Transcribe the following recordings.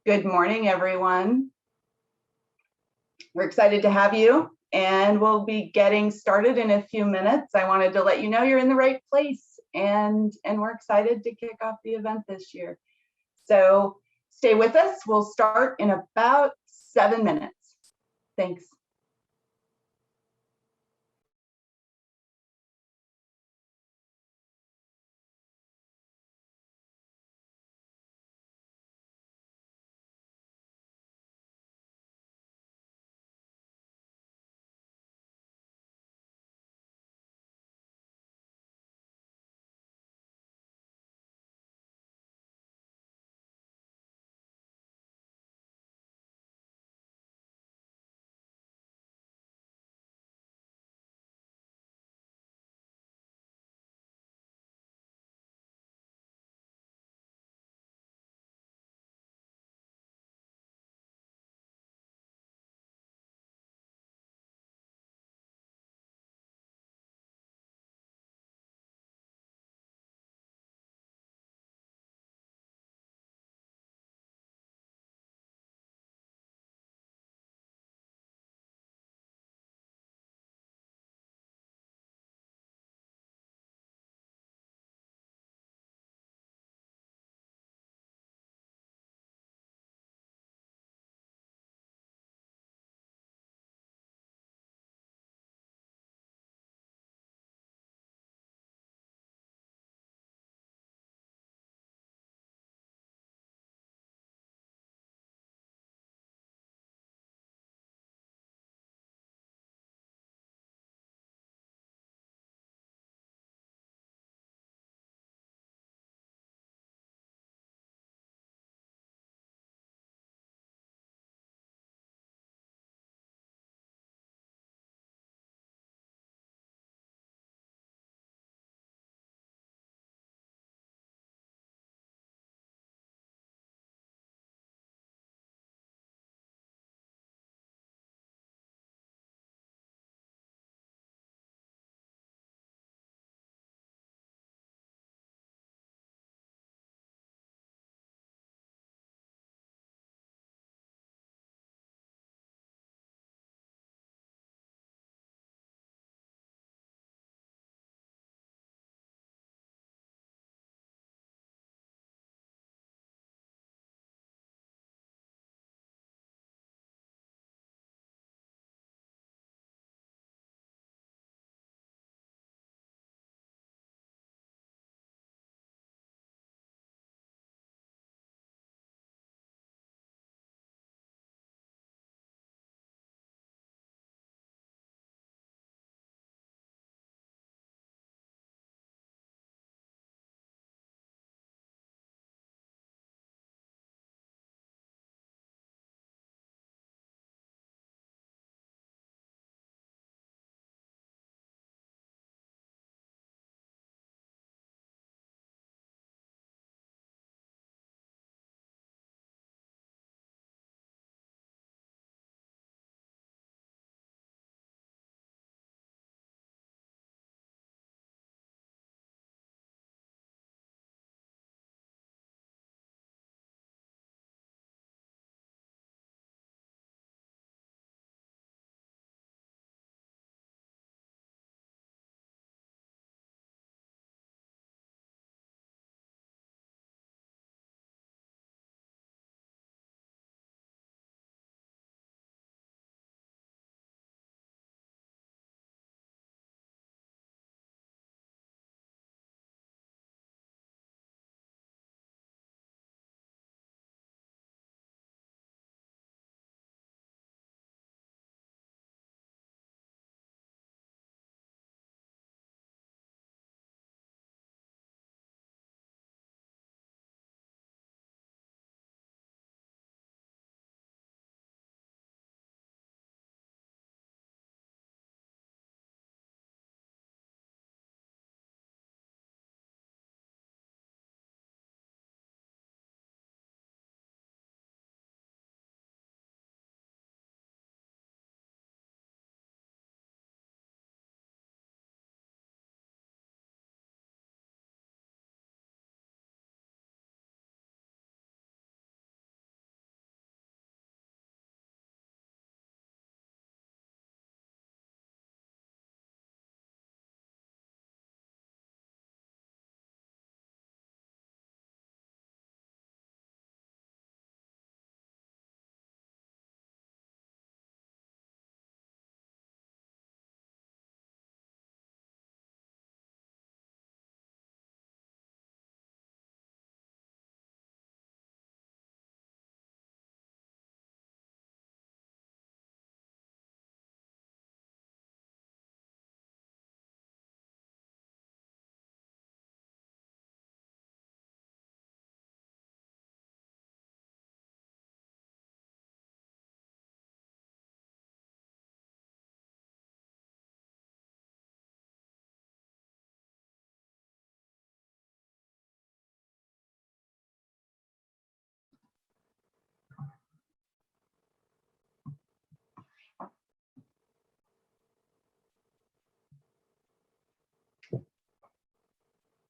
Good morning, everyone. We're excited to have you, and we'll be getting started in a few minutes. I wanted to let you know you're in the right place, and we're excited to kick off the event this year. So stay with us. We'll start in about 7 minutes. Thanks.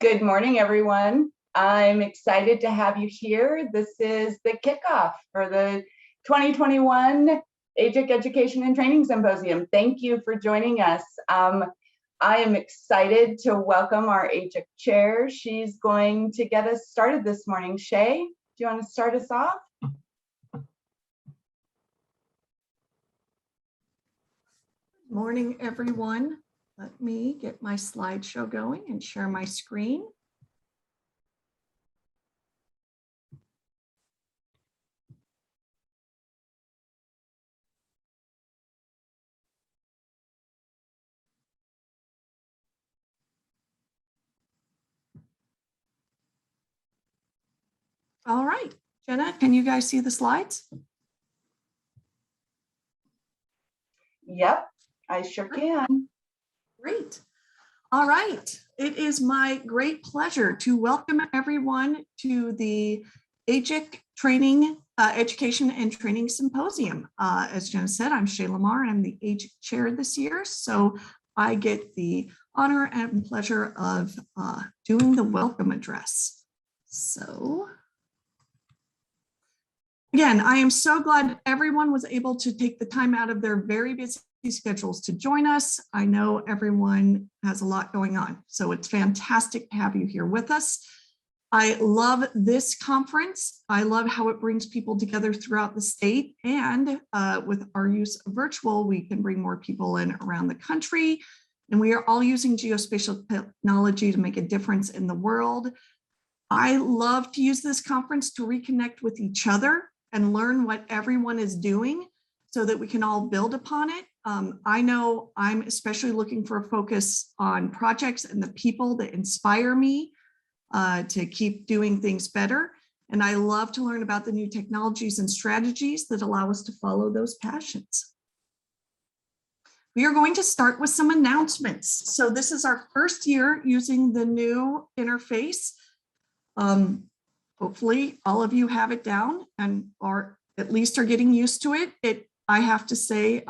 Good morning, everyone. I'm excited to have you here. This is the kickoff for the 2021 AGIC Education and Training Symposium. Thank you for joining us. I am excited to welcome our AGIC chair. She's going to get us started this morning. Shea, do you want to start us off? Good morning, everyone. Let me get my slideshow going and share my screen. All right, Jenna, can you guys see the slides? Yep, I sure can. Great. All right, it is my great pleasure to welcome everyone to the AGIC Education and Training Symposium. As Jenna said, I'm Shea Lemar. I'm the AGIC chair this year, so I get the honor and pleasure of doing the welcome address. So, again, I am so glad everyone was able to take the time out of their very busy schedules to join us. I know everyone has a lot going on, so it's fantastic to have you here with us. I love this conference. I love how it brings people together throughout the state, and with our use of virtual, we can bring more people in around the country, and we are all using geospatial technology to make a difference in the world. I love to use this conference to reconnect with each other and learn what everyone is doing so that we can all build upon it. I know I'm especially looking for a focus on projects and the people that inspire me to keep doing things better. And I love to learn about the new technologies and strategies that allow us to follow those passions. We are going to start with some announcements. So this is our first year using the new interface. Hopefully all of you have it down and or at least are getting used to it. I have to say,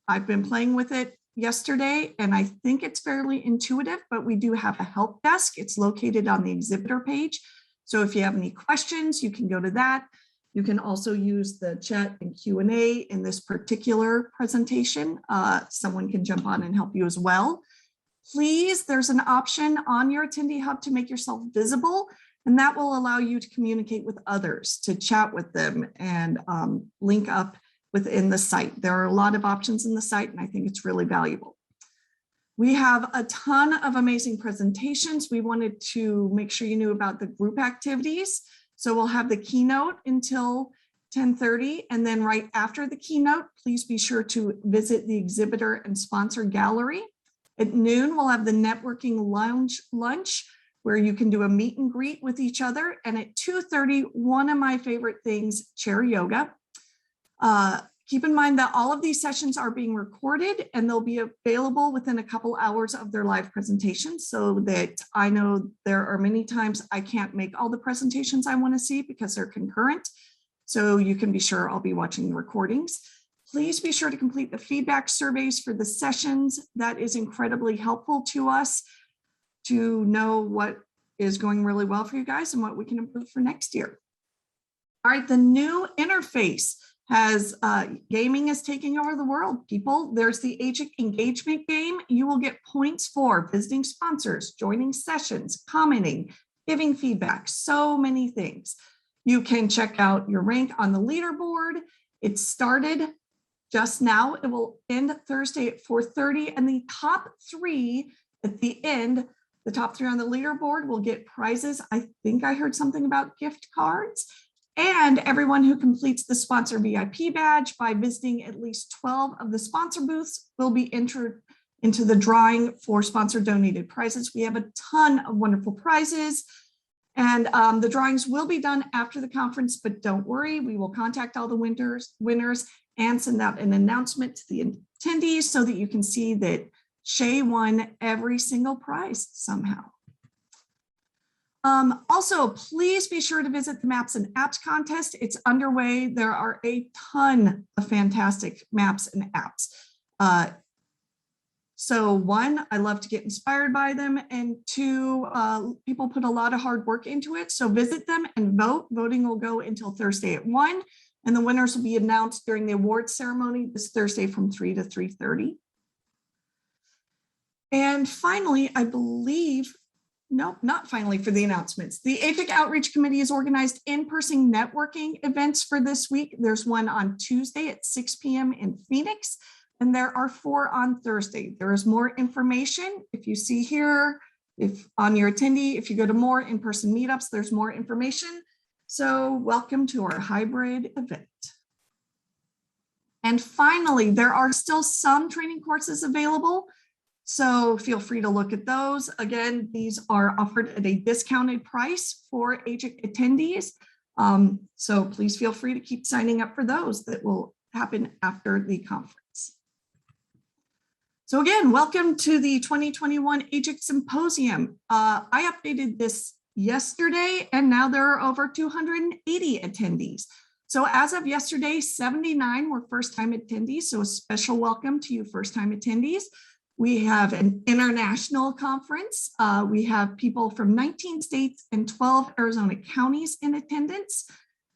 I've been playing with it yesterday and I think it's fairly intuitive, but we do have a help desk. It's located on the exhibitor page. So if you have any questions, you can go to that. You can also use the chat and Q&A in this particular presentation. Someone can jump on and help you as well. Please, there's an option on your attendee hub to make yourself visible, and that will allow you to communicate with others, to chat with them and link up within the site. There are a lot of options in the site, and I think it's really valuable. We have a ton of amazing presentations. We wanted to make sure you knew about the group activities. So we'll have the keynote until 10:30, and then right after the keynote, please be sure to visit the exhibitor and sponsor gallery. At noon, we'll have the networking lunch where you can do a meet and greet with each other. And at 2:30, one of my favorite things, chair yoga. Keep in mind that all of these sessions are being recorded and they'll be available within a couple hours of their live presentation, so that I know there are many times I can't make all the presentations I want to see because they're concurrent. So you can be sure I'll be watching the recordings. Please be sure to complete the feedback surveys for the sessions. That is incredibly helpful to us to know what is going really well for you guys and what we can improve for next year. All right, the new interface has gaming is taking over the world, people. There's the AGIC engagement game. You will get points for visiting sponsors, joining sessions, commenting, giving feedback, so many things. You can check out your rank on the leaderboard. It started just now. It will end Thursday at 4:30, and the top three at the end, the top three on the leaderboard will get prizes. I think I heard something about gift cards. And everyone who completes the sponsor VIP badge by visiting at least 12 of the sponsor booths will be entered into the drawing for sponsor donated prizes. We have a ton of wonderful prizes, and the drawings will be done after the conference, but don't worry, we will contact all the winners and send out an announcement to the attendees so that you can see that Shea won every single prize somehow. Also, please be sure to visit the Maps and Apps contest. It's underway. There are a ton of fantastic maps and apps. So one, I love to get inspired by them, and two, people put a lot of hard work into it. So visit them and vote. Voting will go until Thursday at 1, and the winners will be announced during the awards ceremony this Thursday from 3 to 3:30. And finally, I believe, no, not finally for the announcements. The AGIC Outreach Committee has organized in-person networking events for this week. There's one on Tuesday at 6 p.m. in Phoenix, and there are 4 on Thursday. There is more information. If you see here, if on your attendee, if you go to more in-person meetups, there's more information. So welcome to our hybrid event. And finally, there are still some training courses available. So feel free to look at those. Again, these are offered at a discounted price for AGIC attendees. So please feel free to keep signing up for those. That will happen after the conference. So again, welcome to the 2021 AGIC Symposium. I updated this yesterday, and now there are over 280 attendees. So as of yesterday, 79 were first-time attendees. So a special welcome to you first-time attendees. We have an international conference. We have people from 19 states and 12 Arizona counties in attendance,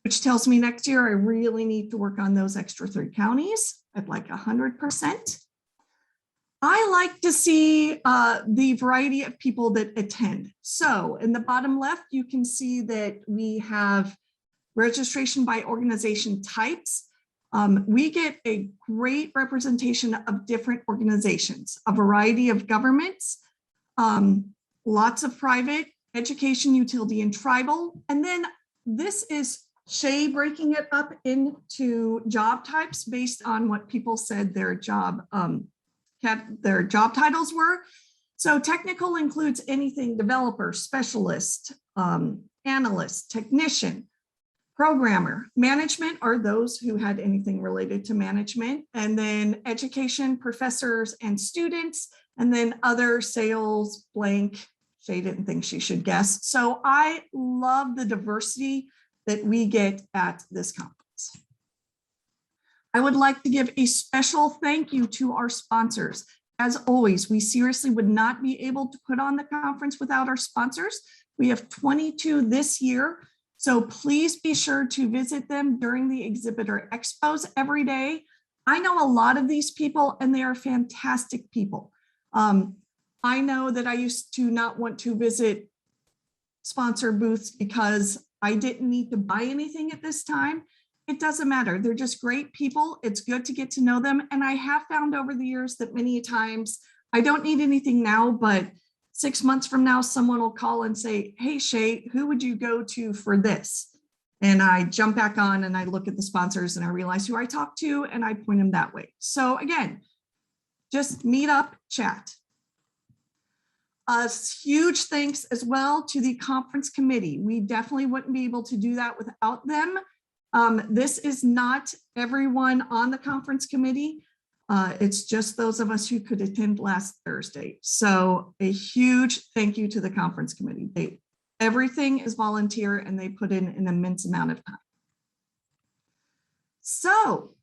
which tells me next year I really need to work on those extra 3 counties at like 100%. I like to see the variety of people that attend. So in the bottom left, you can see that we have registration by organization types. We get a great representation of different organizations, a variety of governments, lots of private, education, utility, and tribal. And then this is Shea breaking it up into job types based on what people said their job titles were. So technical includes anything developer, specialist, analyst, technician, programmer. Management are those who had anything related to management, and then education, professors and students, and then other sales, blank. Shea didn't think she should guess. So I love the diversity that we get at this conference. I would like to give a special thank you to our sponsors. As always, we seriously would not be able to put on the conference without our sponsors. We have 22 this year. So please be sure to visit them during the exhibitor expos every day. I know a lot of these people, and they are fantastic people. I know that I used to not want to visit sponsor booths because I didn't need to buy anything at this time. It doesn't matter. They're just great people. It's good to get to know them. And I have found over the years that many times I don't need anything now, but 6 months from now, someone will call and say, hey, Shea, who would you go to for this? And I jump back on and I look at the sponsors and I realize who I talked to and I point them that way. So again, just meet up, chat. A huge thanks as well to the conference committee. We definitely wouldn't be able to do that without them. This is not everyone on the conference committee. It's just those of us who could attend last Thursday. So a huge thank you to the conference committee. Everything is volunteer and they put in an immense amount of time. So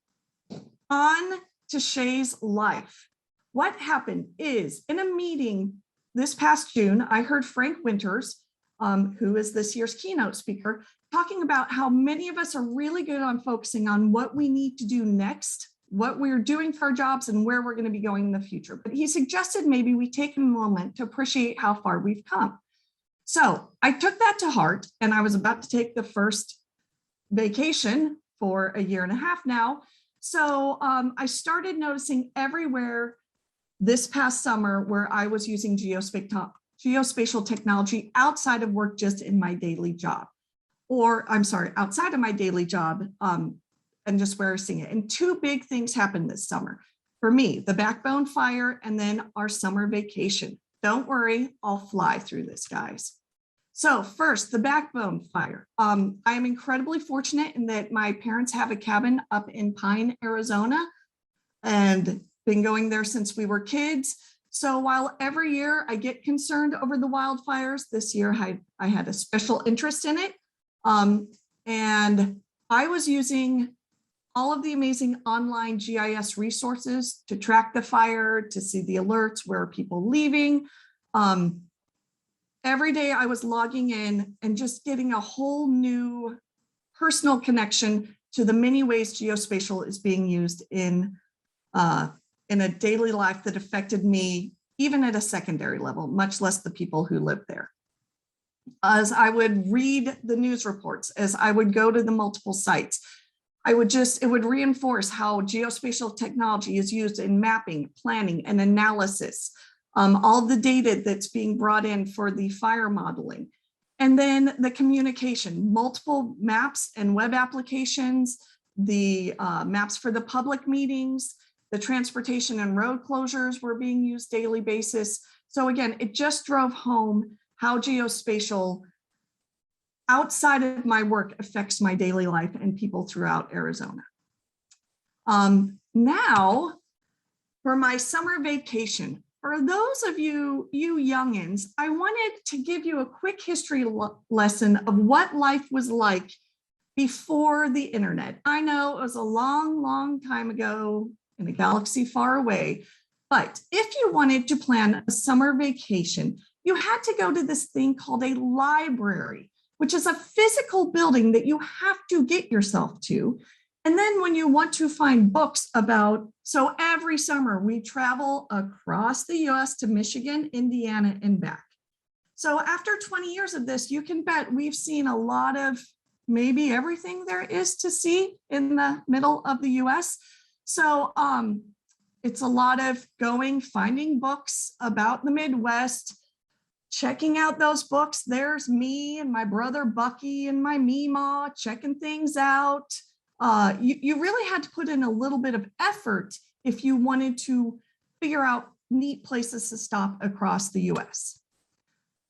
on to Shea's life. What happened is in a meeting this past June, I heard Frank Winters, who is this year's keynote speaker, talking about how many of us are really good on focusing on what we need to do next, what we're doing for our jobs and where we're going to be going in the future. But he suggested maybe we take a moment to appreciate how far we've come. So I took that to heart, and I was about to take the first vacation for 1.5 years now. So I started noticing everywhere this past summer where I was using geospatial technology outside of work, just in my daily job, or I'm sorry, outside of my daily job, and just where I was seeing it. And 2 big things happened this summer for me: the Backbone fire and then our summer vacation. Don't worry, I'll fly through this, guys. So first, the Backbone fire. I am incredibly fortunate in that my parents have a cabin up in Pine, Arizona, and been going there since we were kids. So while every year I get concerned over the wildfires, this year I had a special interest in it. And I was using all of the amazing online GIS resources to track the fire, to see the alerts, where are people leaving. Every day I was logging in and just getting a whole new personal connection to the many ways geospatial is being used in a daily life that affected me, even at a secondary level, much less the people who live there. As I would read the news reports, as I would go to the multiple sites, it would reinforce how geospatial technology is used in mapping, planning, and analysis. All the data that's being brought in for the fire modeling. And then the communication, multiple maps and web applications, the maps for the public meetings, the transportation and road closures were being used daily basis. So again, it just drove home how geospatial outside of my work affects my daily life and people throughout Arizona. Now, for my summer vacation, for those of you youngins, I wanted to give you a quick history lesson of what life was like before the internet. I know it was a long, long time ago in a galaxy far away, but if you wanted to plan a summer vacation, you had to go to this thing called a library, which is a physical building that you have to get yourself to. And then when you want to find books about, so every summer we travel across the US to Michigan, Indiana, and back. So after 20 years of this, you can bet we've seen a lot of maybe everything there is to see in the middle of the US. So it's a lot of going, finding books about the Midwest, checking out those books. There's me and my brother Bucky and my Meemaw checking things out. You really had to put in a little bit of effort if you wanted to figure out neat places to stop across the US.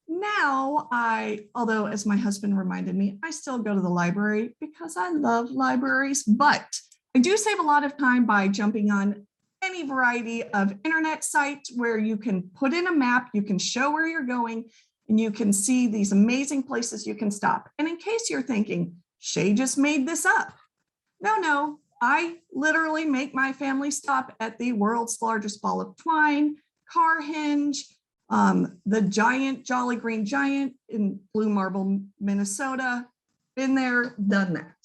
Now, although as my husband reminded me, I still go to the library because I love libraries, but I do save a lot of time by jumping on any variety of internet sites where you can put in a map, you can show where you're going, and you can see these amazing places you can stop. And in case you're thinking, Shea just made this up. No, I literally make my family stop at the world's largest ball of twine, Carhenge, the giant Jolly Green Giant in Blue Marble, Minnesota. Been there, done that.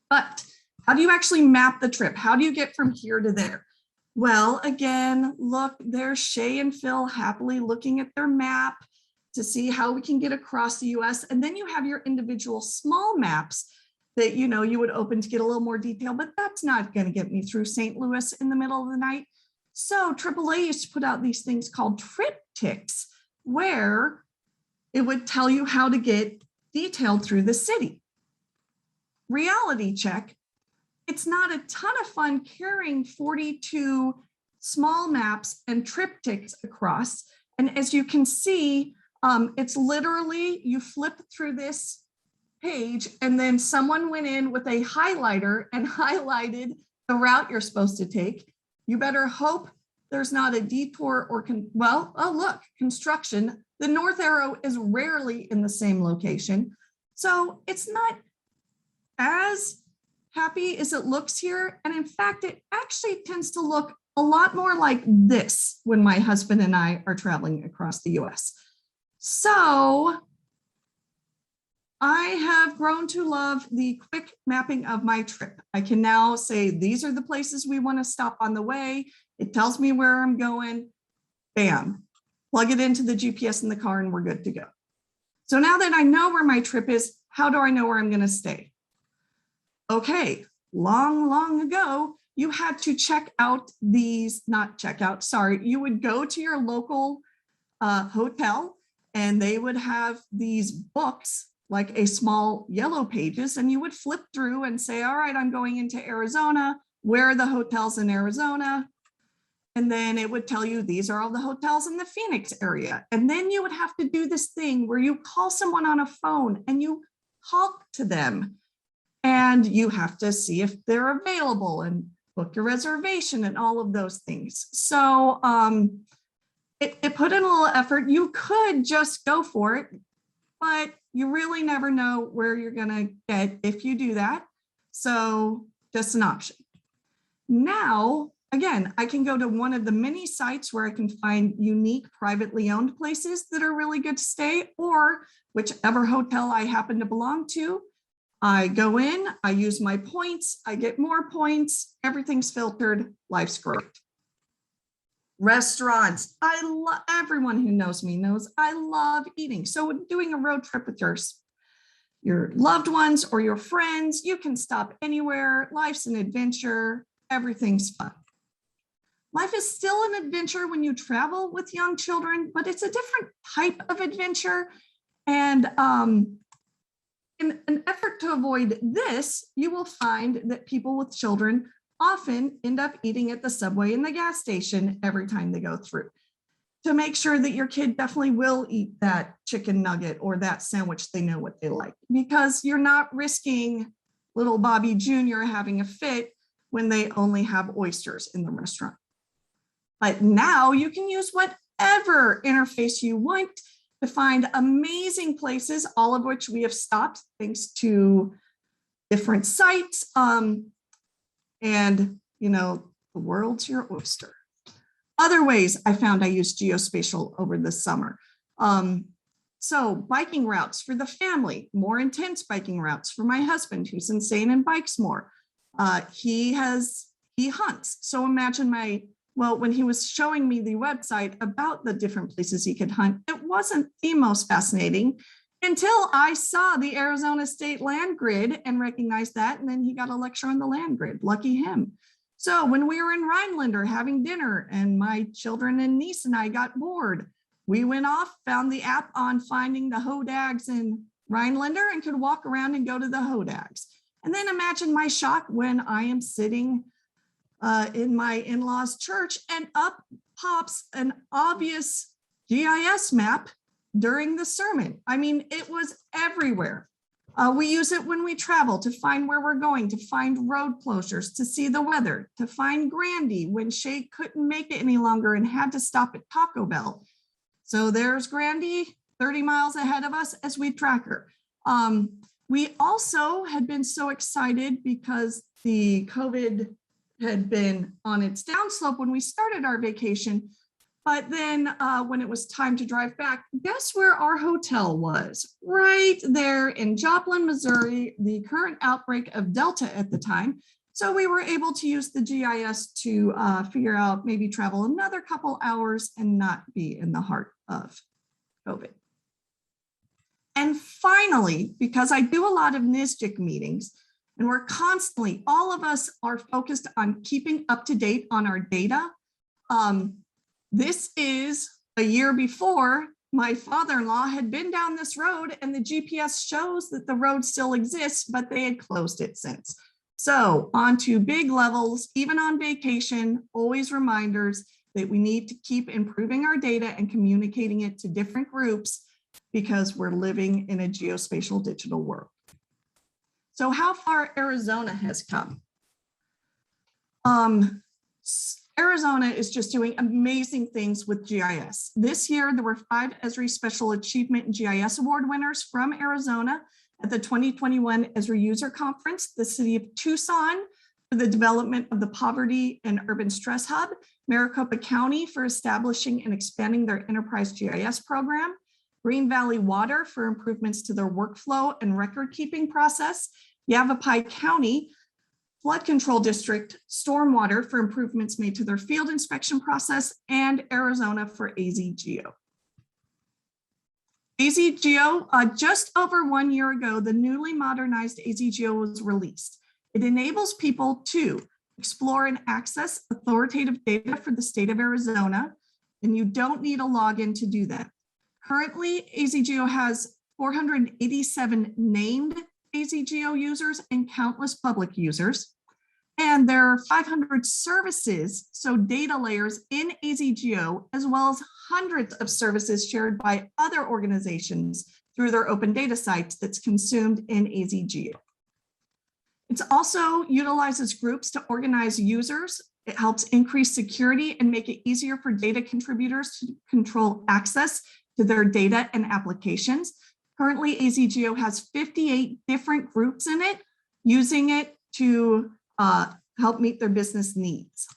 But how do you actually map the trip? How do you get from here to there? Well, again, look, there's Shea and Phil happily looking at their map to see how we can get across the US. And then you have your individual small maps that you would open to get a little more detail, but that's not going to get me through St. Louis in the middle of the night. So AAA used to put out these things called Triptychs, where it would tell you how to get detailed through the city. Reality check, it's not a ton of fun carrying 42 small maps and triptychs across. And as you can see, it's literally, you flip through this page and then someone went in with a highlighter and highlighted the route you're supposed to take. You better hope there's not a detour or, oh look, construction. The north arrow is rarely in the same location. So it's not as happy as it looks here. And in fact, it actually tends to look a lot more like this when my husband and I are traveling across the US. So I have grown to love the quick mapping of my trip. I can now say, these are the places we want to stop on the way. It tells me where I'm going. Bam, plug it into the GPS in the car and we're good to go. So now that I know where my trip is, how do I know where I'm going to stay? Okay, long ago, you had to check out these, you would go to your local hotel and they would have these books like a small yellow pages, and you would flip through and say, all right, I'm going into Arizona. Where are the hotels in Arizona? And then it would tell you, these are all the hotels in the Phoenix area. And then you would have to do this thing where you call someone on a phone and you talk to them and you have to see if they're available and book your reservation and all of those things. So it put in a little effort. You could just go for it, but you really never know where you're going to get if you do that. So just an option. Now, again, I can go to one of the many sites where I can find unique privately owned places that are really good to stay, or whichever hotel I happen to belong to. I go in, I use my points, I get more points, everything's filtered, life's great. Restaurants, I love, everyone who knows me knows I love eating. So doing a road trip with your loved ones or your friends, you can stop anywhere. Life's an adventure, everything's fun. Life is still an adventure when you travel with young children, but it's a different type of adventure. And in an effort to avoid this, you will find that people with children often end up eating at the Subway and the gas station every time they go through, to make sure that your kid definitely will eat that chicken nugget or that sandwich they know what they like, because you're not risking little Bobby Jr. having a fit when they only have oysters in the restaurant. But now you can use whatever interface you want to find amazing places, all of which we have stopped thanks to different sites. And, you know, the world's your oyster. Other ways I found I used geospatial over the summer. So biking routes for the family, more intense biking routes for my husband who's insane and bikes more. He hunts. So imagine when he was showing me the website about the different places he could hunt, it wasn't the most fascinating until I saw the Arizona state land grid and recognized that. And then he got a lecture on the land grid, lucky him. So when we were in Rhinelander having dinner and my children and niece and I got bored, we went off, found the app on finding the hodags in Rhinelander and could walk around and go to the hodags. And then imagine my shock when I am sitting in my in-laws' church and up pops an obvious GIS map during the sermon. I mean, it was everywhere. We use it when we travel to find where we're going, to find road closures, to see the weather, to find Grandy when Shea couldn't make it any longer and had to stop at Taco Bell. So there's Grandy 30 miles ahead of us as we track her. We also had been so excited because the COVID had been on its downslope when we started our vacation. But then when it was time to drive back, guess where our hotel was? Right there in Joplin, Missouri, the current outbreak of Delta at the time. So we were able to use the GIS to figure out maybe travel another couple hours and not be in the heart of COVID. And finally, because I do a lot of NSGIC meetings, and we're constantly, all of us are focused on keeping up to date on our data. This is a year before my father-in-law had been down this road and the GPS shows that the road still exists, but they had closed it since. So on to big levels, even on vacation, always reminders that we need to keep improving our data and communicating it to different groups because we're living in a geospatial digital world. So how far Arizona has come. Arizona is just doing amazing things with GIS. This year, there were 5 Esri Special Achievement and GIS Award winners from Arizona at the 2021 Esri User Conference, the city of Tucson for the development of the Poverty and Urban Stress Hub, Maricopa County for establishing and expanding their enterprise GIS program, Green Valley Water for improvements to their workflow and record keeping process, Yavapai County Flood Control District Stormwater for improvements made to their field inspection process, and Arizona for AZGEO. AZGEO, just over 1 year ago, the newly modernized AZGEO was released. It enables people to explore and access authoritative data for the state of Arizona, and you don't need a login to do that. Currently, AZGEO has 487 named AZGEO users and countless public users. And there are 500 services, so data layers in AZGEO, as well as hundreds of services shared by other organizations through their open data sites that's consumed in AZGEO. It also utilizes groups to organize users. It helps increase security and make it easier for data contributors to control access to their data and applications. Currently, AZGEO has 58 different groups in it, using it to help meet their business needs.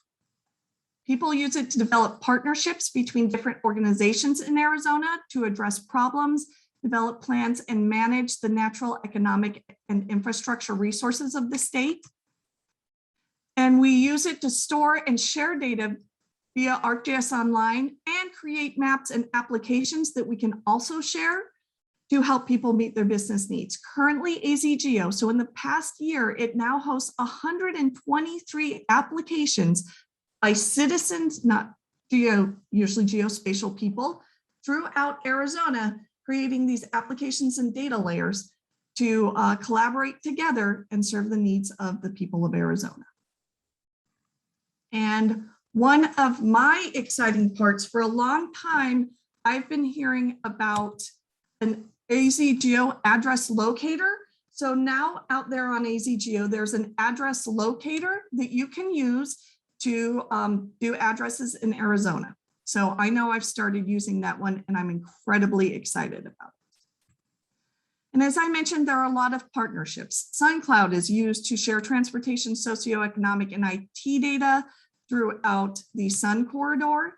People use it to develop partnerships between different organizations in Arizona to address problems, develop plans, and manage the natural, economic, and infrastructure resources of the state. And we use it to store and share data via ArcGIS Online and create maps and applications that we can also share to help people meet their business needs. Currently, AZGEO, so in the past year, it now hosts 123 applications by citizens, not usually geospatial people, throughout Arizona, creating these applications and data layers to collaborate together and serve the needs of the people of Arizona. And one of my exciting parts, for a long time, I've been hearing about an AZGEO address locator. So now out there on AZGEO, there's an address locator that you can use to do addresses in Arizona. So I know I've started using that one and I'm incredibly excited about it. And as I mentioned, there are a lot of partnerships. SunCloud is used to share transportation, socioeconomic, and IT data throughout the Sun Corridor.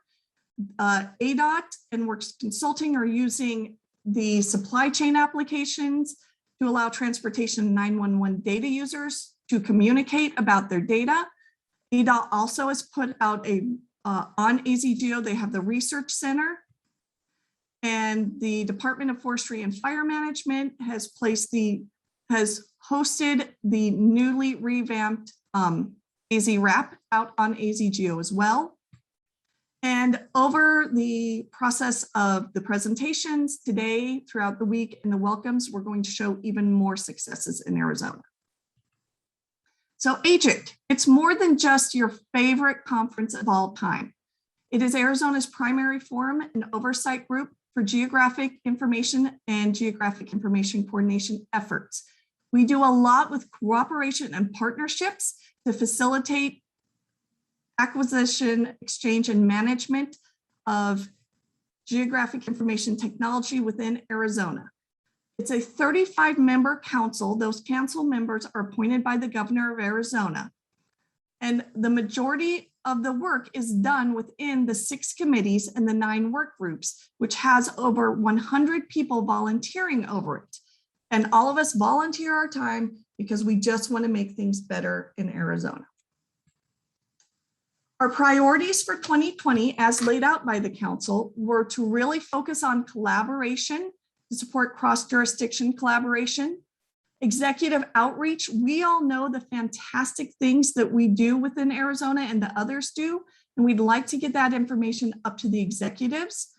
ADOT and Works Consulting are using the supply chain applications to allow transportation 911 data users to communicate about their data. ADOT also has put out on AZGEO, they have the Research Center, and the Department of Forestry and Fire Management has hosted the newly revamped AZ-RAP out on AZGEO as well. And over the process of the presentations today, throughout the week, and the welcomes, we're going to show even more successes in Arizona. So AGIC, it's more than just your favorite conference of all time. It is Arizona's primary forum and oversight group for geographic information and geographic information coordination efforts. We do a lot with cooperation and partnerships to facilitate acquisition, exchange, and management of geographic information technology within Arizona. It's a 35-member council. Those council members are appointed by the governor of Arizona. And the majority of the work is done within the 6 committees and the 9 work groups, which has over 100 people volunteering over it. And all of us volunteer our time because we just want to make things better in Arizona. Our priorities for 2020, as laid out by the council, were to really focus on collaboration, to support cross-jurisdiction collaboration, executive outreach. We all know the fantastic things that we do within Arizona and the others do, and we'd like to get that information up to the executives.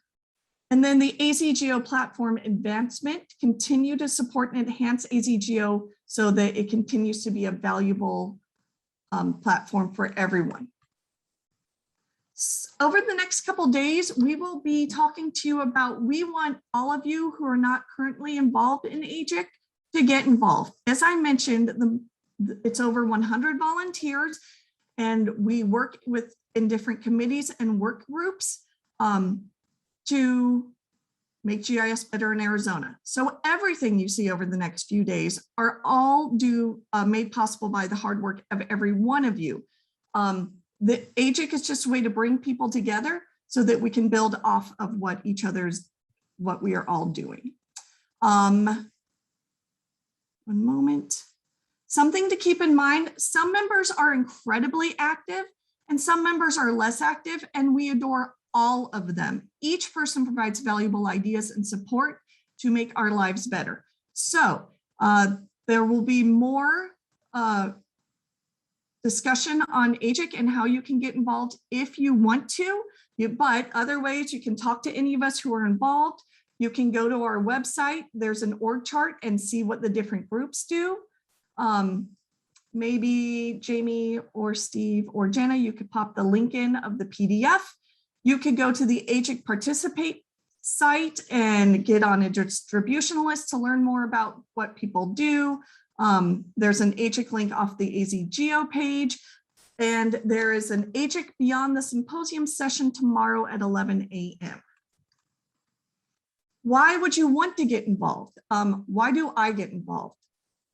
And then the AZGEO platform advancement, continue to support and enhance AZGEO so that it continues to be a valuable platform for everyone. Over the next couple days, we will be talking to you about, we want all of you who are not currently involved in AGIC to get involved. As I mentioned, it's over 100 volunteers, and we work in different committees and work groups to make GIS better in Arizona. So everything you see over the next few days are all made possible by the hard work of every one of you. The AGIC is just a way to bring people together so that we can build off of what we are all doing. One moment. Something to keep in mind, some members are incredibly active and some members are less active, and we adore all of them. Each person provides valuable ideas and support to make our lives better. So there will be more discussion on AGIC and how you can get involved if you want to, but other ways you can talk to any of us who are involved. You can go to our website, there's an org chart, and see what the different groups do. Maybe Jamie or Steve or Jenna, you could pop the link in of the PDF. You could go to the AGIC Participate site and get on a distribution list to learn more about what people do. There's an AGIC link off the AZGEO page, and there is an AGIC Beyond the Symposium session tomorrow at 11 a.m. Why would you want to get involved? Why do I get involved?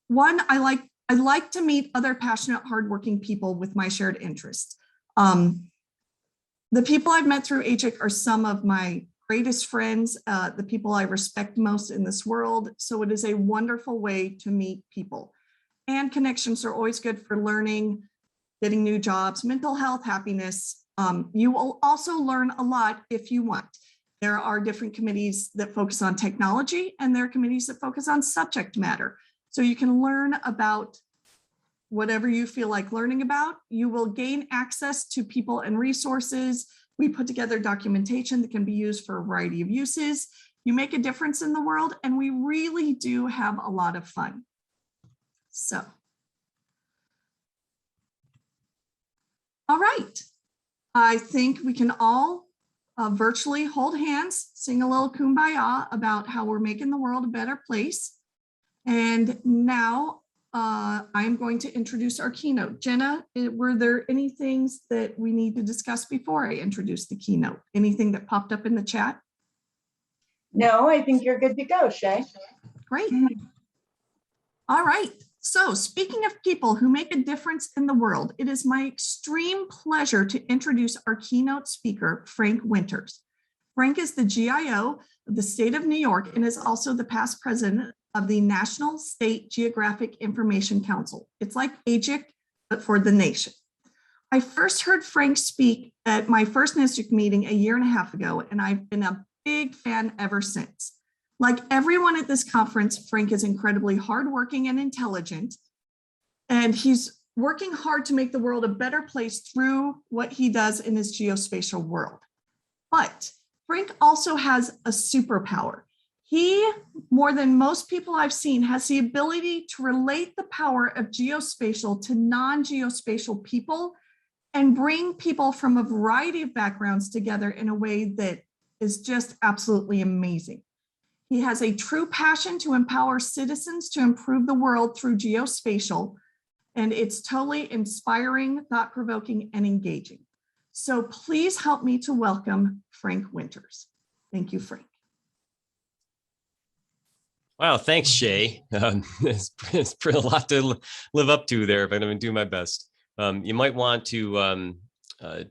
One, I I like to meet other passionate, hardworking people with my shared interests. The people I've met through AGIC are some of my greatest friends, the people I respect most in this world. So it is a wonderful way to meet people. And connections are always good for learning, getting new jobs, mental health, happiness. You will also learn a lot if you want. There are different committees that focus on technology, and there are committees that focus on subject matter. So you can learn about whatever you feel like learning about. You will gain access to people and resources. We put together documentation that can be used for a variety of uses. You make a difference in the world, and we really do have a lot of fun. So, all right. I think we can all virtually hold hands, sing a little kumbaya about how we're making the world a better place. And now I'm going to introduce our keynote. Jenna, were there any things that we need to discuss before I introduce the keynote? Anything that popped up in the chat? No, I think you're good to go, Shea. Great. All right. So speaking of people who make a difference in the world, it is my extreme pleasure to introduce our keynote speaker, Frank Winters. Frank is the GIO of the state of New York and is also the past president of the National State Geographic Information Council. It's like AGIC, but for the nation. I first heard Frank speak at my first NSGIC meeting a year and a half ago, and I've been a big fan ever since. Like everyone at this conference, Frank is incredibly hardworking and intelligent, and he's working hard to make the world a better place through what he does in his geospatial world. But Frank also has a superpower. He, more than most people I've seen, has the ability to relate the power of geospatial to non-geospatial people and bring people from a variety of backgrounds together in a way that is just absolutely amazing. He has a true passion to empower citizens to improve the world through geospatial, and it's totally inspiring, thought-provoking, and engaging. So please help me to welcome Frank Winters. Thank you, Frank. Wow, thanks, Shea. It's a lot to live up to there, but I'm going to do my best. You might want to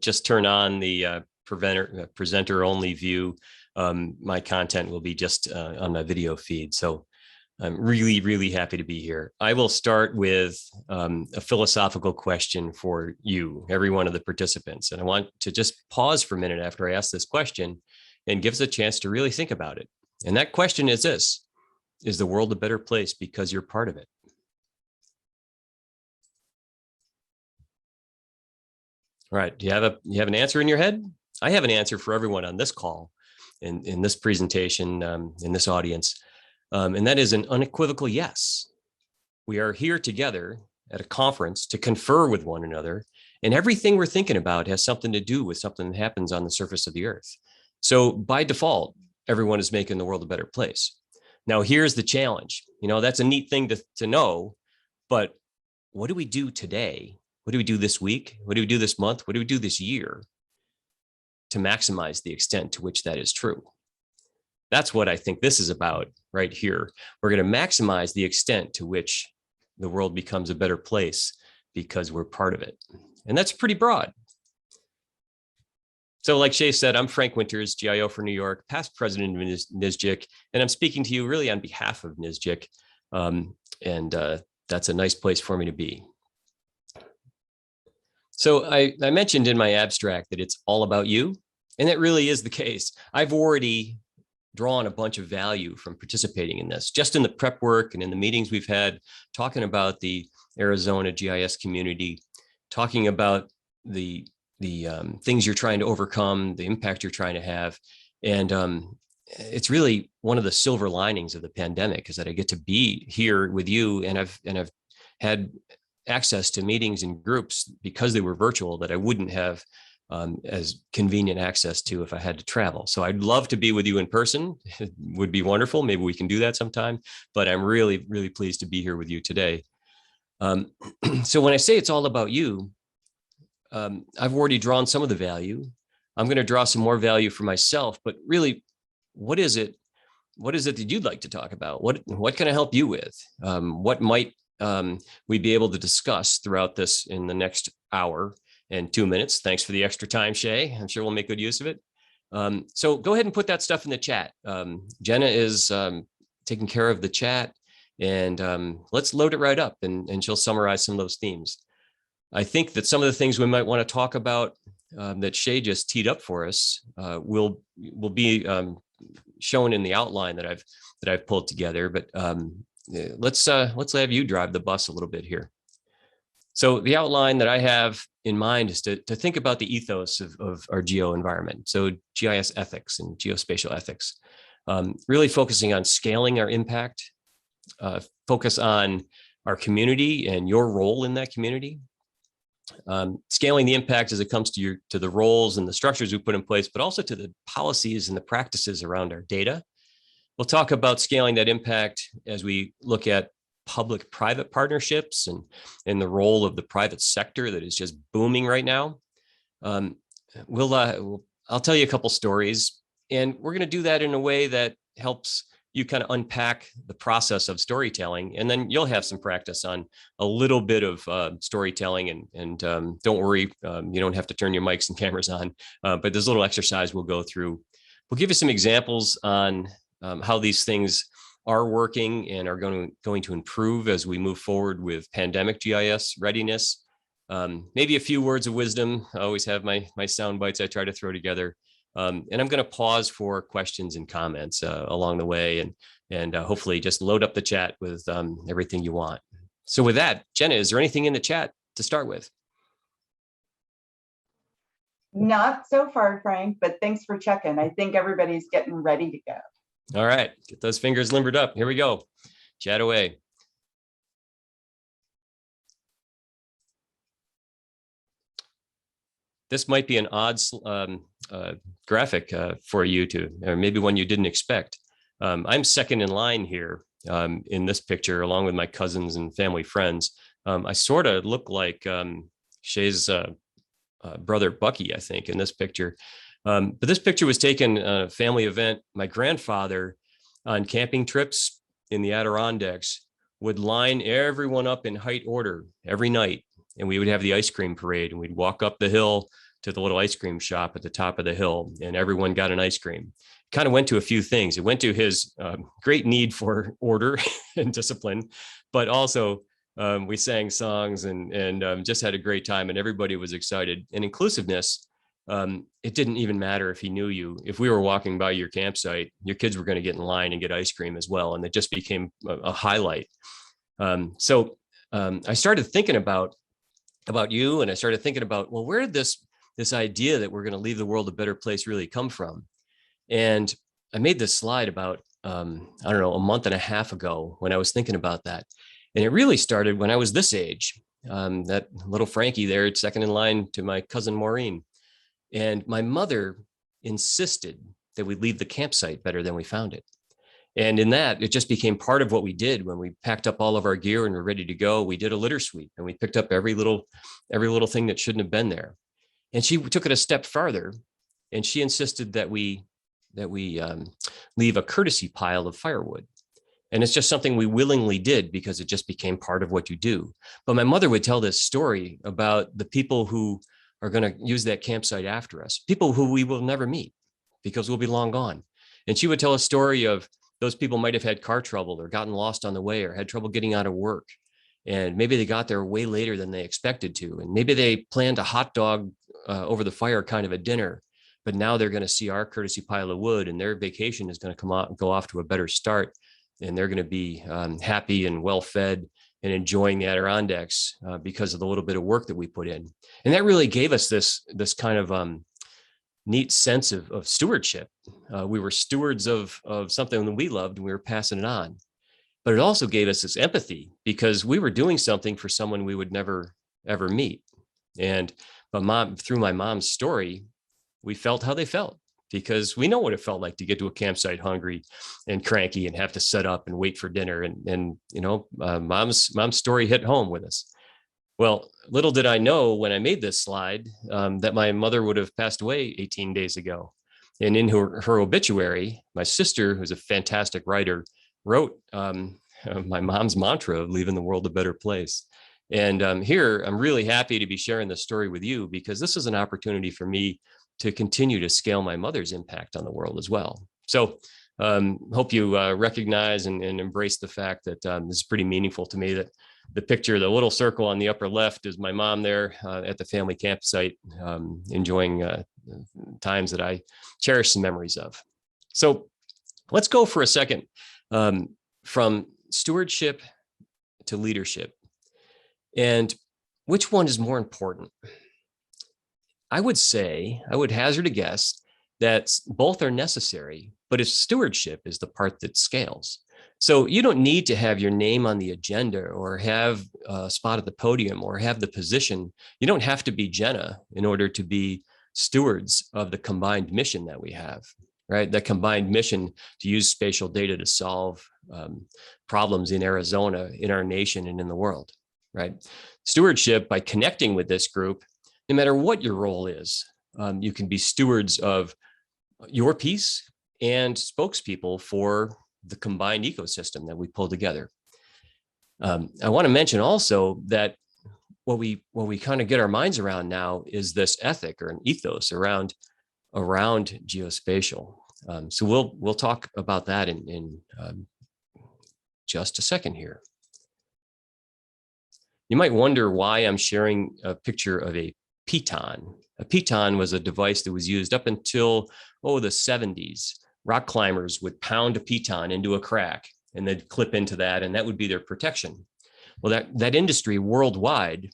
just turn on the presenter-only view. My content will be just on my video feed. So I'm really, really happy to be here. I will start with a philosophical question for you, every one of the participants. And I want to just pause for a minute after I ask this question and give us a chance to really think about it. And that question is this: is the world a better place because you're part of it? All right, do you have an answer in your head? I have an answer for everyone on this call, in this presentation, in this audience, and that is an unequivocal yes. We are here together at a conference to confer with one another, and everything we're thinking about has something to do with something that happens on the surface of the earth. So by default, everyone is making the world a better place. Now, here's the challenge. You know, that's a neat thing to know, but what do we do today? What do we do this week? What do we do this month? What do we do this year to maximize the extent to which that is true? That's what I think this is about right here. We're going to maximize the extent to which the world becomes a better place because we're part of it. And that's pretty broad. So like Shea said, I'm Frank Winters, GIO for New York, past president of NSGIC, and I'm speaking to you really on behalf of NSGIC. That's a nice place for me to be. So I mentioned in my abstract that it's all about you, and that really is the case. I've already drawn a bunch of value from participating in this, just in the prep work and in the meetings we've had, talking about the Arizona GIS community, talking about the things you're trying to overcome, the impact you're trying to have. And it's really one of the silver linings of the pandemic is that I get to be here with you, and I've had access to meetings and groups because they were virtual that I wouldn't have as convenient access to if I had to travel. So I'd love to be with you in person. It would be wonderful. Maybe we can do that sometime, but I'm really, really pleased to be here with you today. So when I say it's all about you, I've already drawn some of the value. I'm going to draw some more value for myself, but really, what is it that you'd like to talk about? What can I help you with? What might we'd be able to discuss throughout this in the next hour and 2 minutes. Thanks for the extra time, Shea. I'm sure we'll make good use of it. So go ahead and put that stuff in the chat. Jenna is taking care of the chat, and let's load it right up, and she'll summarize some of those themes. I think that some of the things we might want to talk about that Shea just teed up for us will be shown in the outline that I've pulled together. But let's have you drive the bus a little bit here. So the outline that I have in mind is to think about the ethos of our geo environment. So GIS ethics and geospatial ethics, really focusing on scaling our impact, focus on our community and your role in that community, scaling the impact as it comes to the roles and the structures we put in place, but also to the policies and the practices around our data. We'll talk about scaling that impact as we look at public-private partnerships and the role of the private sector that is just booming right now. I'll tell you a couple stories, and we're going to do that in a way that helps you kind of unpack the process of storytelling, and then you'll have some practice on a little bit of storytelling. And don't worry, you don't have to turn your mics and cameras on, but this little exercise we'll go through. We'll give you some examples on how these things are working and are going to improve as we move forward with pandemic GIS readiness. Maybe a few words of wisdom. I always have my sound bites I try to throw together. And I'm going to pause for questions and comments along the way, and hopefully just load up the chat with everything you want. So with that, Jenna, is there anything in the chat to start with? Not so far, Frank, but thanks for checking. I think everybody's getting ready to go. All right, get those fingers limbered up. Here we go. Chat away. This might be an odd graphic for you or maybe one you didn't expect. I'm second in line here in this picture, along with my cousins and family friends. I sort of look like Shea's brother Bucky, I think, in this picture. But this picture was taken at a family event. My grandfather, on camping trips in the Adirondacks, would line everyone up in height order every night, and we would have the ice cream parade, and we'd walk up the hill to the little ice cream shop at the top of the hill, and everyone got an ice cream. Kind of went to a few things. It went to his great need for order and discipline, but also we sang songs and just had a great time, and everybody was excited. And inclusiveness, it didn't even matter if he knew you. If we were walking by your campsite, your kids were going to get in line and get ice cream as well. And it just became a highlight. So I started thinking about you, and I started thinking about, well, where did this idea that we're going to leave the world a better place really come from? And I made this slide about, I don't know, a month and a half ago when I was thinking about that. And it really started when I was this age, that little Frankie there, second in line to my cousin Maureen. And my mother insisted that we leave the campsite better than we found it. And in that, it just became part of what we did when we packed up all of our gear and were ready to go. We did a litter sweep, and we picked up every little thing that shouldn't have been there. And she took it a step farther, and she insisted that we leave a courtesy pile of firewood. And it's just something we willingly did because it just became part of what you do. But my mother would tell this story about the people who are going to use that campsite after us, people who we will never meet because we'll be long gone. And she would tell a story of those people might have had car trouble or gotten lost on the way or had trouble getting out of work. And maybe they got there way later than they expected to. And maybe they planned a hot dog over the fire kind of a dinner, but now they're going to see our courtesy pile of wood, and their vacation is going to come out and go off to a better start. And they're going to be happy and well fed and enjoying the Adirondacks because of the little bit of work that we put in. And that really gave us this kind of neat sense of stewardship. We were stewards of something that we loved, and we were passing it on. But it also gave us this empathy because we were doing something for someone we would never, ever meet. But through my mom's story, we felt how they felt, because we know what it felt like to get to a campsite hungry and cranky and have to set up and wait for dinner. And mom's story hit home with us. Well, little did I know when I made this slide that my mother would have passed away 18 days ago. And in her obituary, my sister, who's a fantastic writer, wrote my mom's mantra of leaving the world a better place. And here, I'm really happy to be sharing this story with you because this is an opportunity for me to continue to scale my mother's impact on the world as well. So hope you recognize and embrace the fact that this is pretty meaningful to me, that the picture, the little circle on the upper left, is my mom there at the family campsite, enjoying times that I cherish some memories of. So let's go for a second from stewardship to leadership. And which one is more important? I would hazard a guess that both are necessary, but if stewardship is the part that scales. So you don't need to have your name on the agenda or have a spot at the podium or have the position. You don't have to be Jenna in order to be stewards of the combined mission that we have, right? That combined mission to use spatial data to solve problems in Arizona, in our nation, and in the world, right? Stewardship, by connecting with this group, no matter what your role is, you can be stewards of your piece and spokespeople for the combined ecosystem that we pull together. I want to mention also that what we kind of get our minds around now is this ethic or an ethos around geospatial. So we'll talk about that in just a second here. You might wonder why I'm sharing a picture of a piton. A piton was a device that was used up until, the 70s. Rock climbers would pound a piton into a crack and they'd clip into that, and that would be their protection. Well, that industry worldwide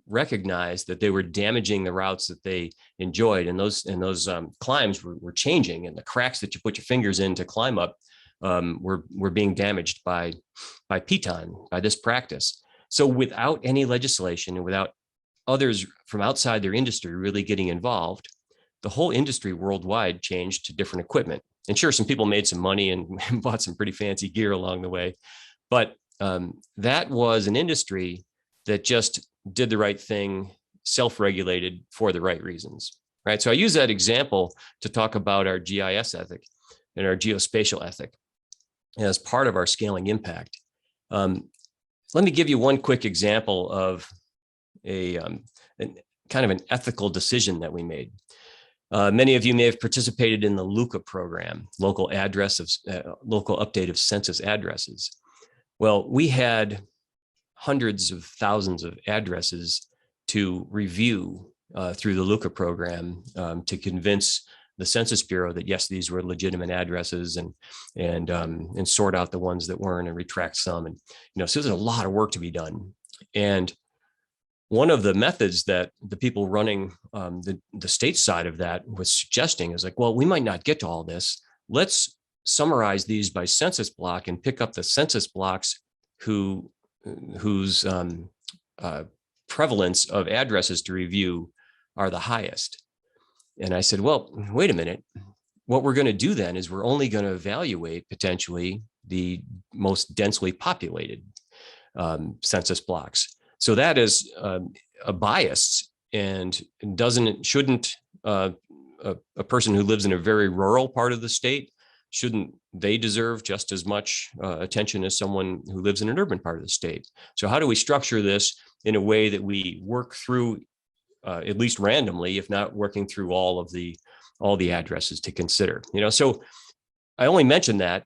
recognized that they were damaging the routes that they enjoyed, and those climbs were changing, and the cracks that you put your fingers in to climb up were being damaged by piton, by this practice. So without any legislation and without others from outside their industry really getting involved, the whole industry worldwide changed to different equipment. And sure, some people made some money and bought some pretty fancy gear along the way, but that was an industry that just did the right thing, self-regulated for the right reasons, right? So I use that example to talk about our GIS ethic and our geospatial ethic as part of our scaling impact. Let me give you one quick example of a kind of an ethical decision that we made. Many of you may have participated in the LUCA program, local update of census addresses. Well, we had hundreds of thousands of addresses to review through the LUCA program to convince the Census Bureau that yes, these were legitimate addresses, and sort out the ones that weren't and retract some. And so there's a lot of work to be done. And one of the methods that the people running the state side of that was suggesting is like, well, we might not get to all this. Let's summarize these by census block and pick up the census blocks whose prevalence of addresses to review are the highest. And I said, well, wait a minute. What we're going to do then is we're only going to evaluate potentially the most densely populated census blocks. So that is a bias, and shouldn't a person who lives in a very rural part of the state, shouldn't they deserve just as much attention as someone who lives in an urban part of the state? So how do we structure this in a way that we work through, at least randomly, if not working through all the addresses to consider? So I only mentioned that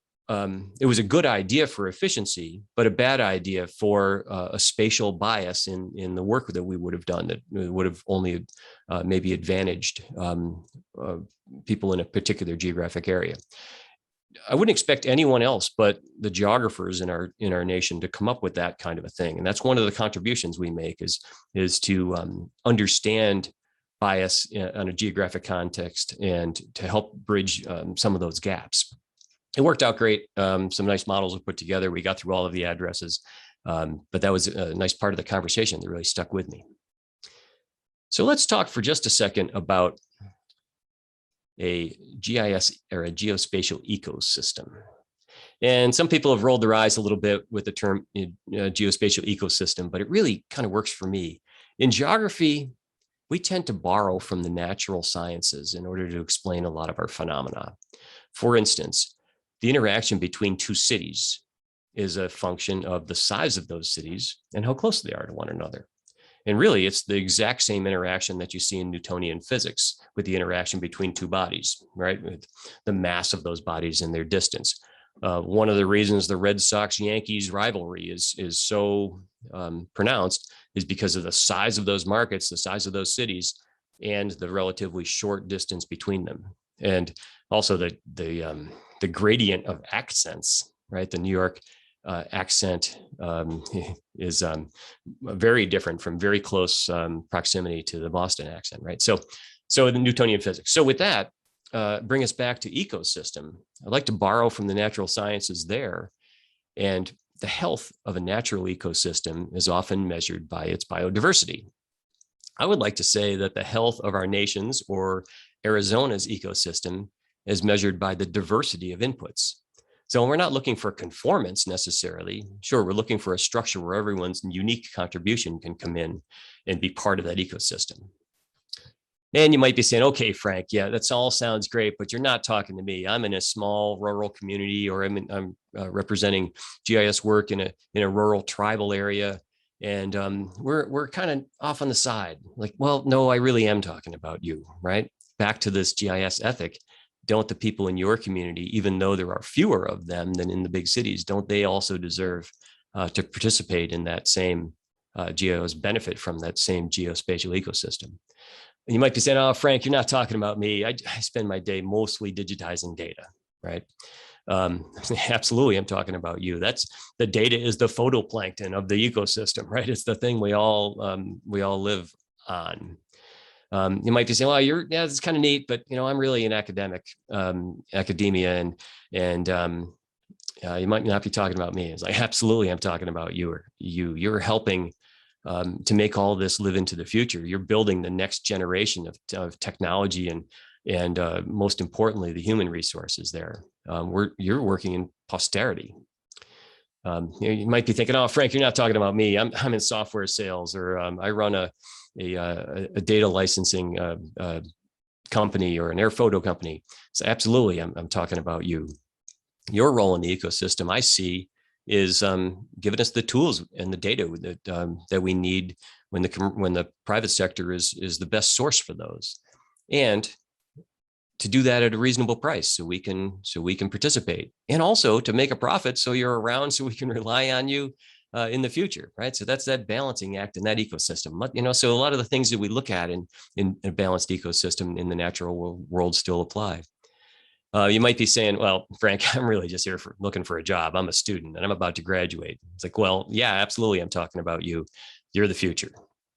it was a good idea for efficiency, but a bad idea for a spatial bias in the work that we would have done, that would have only maybe advantaged people in a particular geographic area. I wouldn't expect anyone else but the geographers in our nation to come up with that kind of a thing. And that's one of the contributions we make is to understand bias on a geographic context and to help bridge some of those gaps. It worked out great. Some nice models were put together. We got through all of the addresses, but that was a nice part of the conversation that really stuck with me. So let's talk for just a second about a GIS or a geospatial ecosystem. And some people have rolled their eyes a little bit with the term geospatial ecosystem, but it really kind of works for me. In geography, we tend to borrow from the natural sciences in order to explain a lot of our phenomena. For instance, the interaction between two cities is a function of the size of those cities and how close they are to one another. And really, it's the exact same interaction that you see in Newtonian physics with the interaction between two bodies, right? With the mass of those bodies and their distance. One of the reasons the Red Sox-Yankees rivalry is so pronounced is because of the size of those markets, the size of those cities, and the relatively short distance between them. And also the gradient of accents, right? The New York accent is very different from very close proximity to the Boston accent, right? So the Newtonian physics. So with that, bring us back to ecosystem. I'd like to borrow from the natural sciences there. And the health of a natural ecosystem is often measured by its biodiversity. I would like to say that the health of our nation's or Arizona's ecosystem is measured by the diversity of inputs. So we're not looking for conformance necessarily. Sure, we're looking for a structure where everyone's unique contribution can come in and be part of that ecosystem. And you might be saying, okay, Frank, yeah, that all sounds great, but you're not talking to me. I'm in a small rural community, or I'm representing GIS work in a rural tribal area. And we're kind of off on the side. Like, well, no, I really am talking about you, right? Back to this GIS ethic. Don't the people in your community, even though there are fewer of them than in the big cities, don't they also deserve to participate in that same GIS benefit from that same geospatial ecosystem? And you might be saying, oh, Frank, you're not talking about me. I spend my day mostly digitizing data, right? Absolutely, I'm talking about you. The data is the photoplankton of the ecosystem, right? It's the thing we all live on. You might be saying, well, yeah, it's kind of neat, but I'm really in academia, and you might not be talking about me. It's like, absolutely, I'm talking about you. You're helping to make all this live into the future. You're building the next generation of technology and most importantly, the human resources there. You're working in posterity. You might be thinking, oh, Frank, you're not talking about me. I'm in software sales, or I run a data licensing company or an air photo company. So absolutely, I'm talking about you. Your role in the ecosystem, I see, is giving us the tools and the data that we need when the private sector is the best source for those, and to do that at a reasonable price so we can participate, and also to make a profit so you're around so we can rely on you in the future, right? So that's that balancing act in that ecosystem. So a lot of the things that we look at in a balanced ecosystem in the natural world still apply. You might be saying, well, Frank, I'm really just here looking for a job. I'm a student and I'm about to graduate. It's like, well, yeah, absolutely. I'm talking about you. You're the future,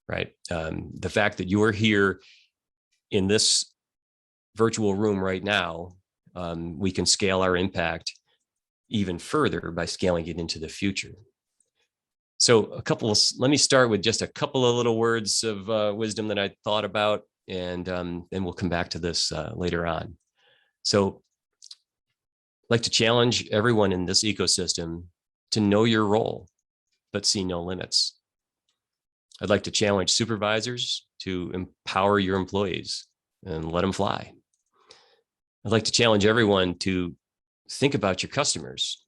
right? The fact that you are here in this virtual room right now, we can scale our impact even further by scaling it into the future. So let me start with just a couple of little words of wisdom that I thought about, and then we'll come back to this later on. So I'd like to challenge everyone in this ecosystem to know your role, but see no limits. I'd like to challenge supervisors to empower your employees and let them fly. I'd like to challenge everyone to think about your customers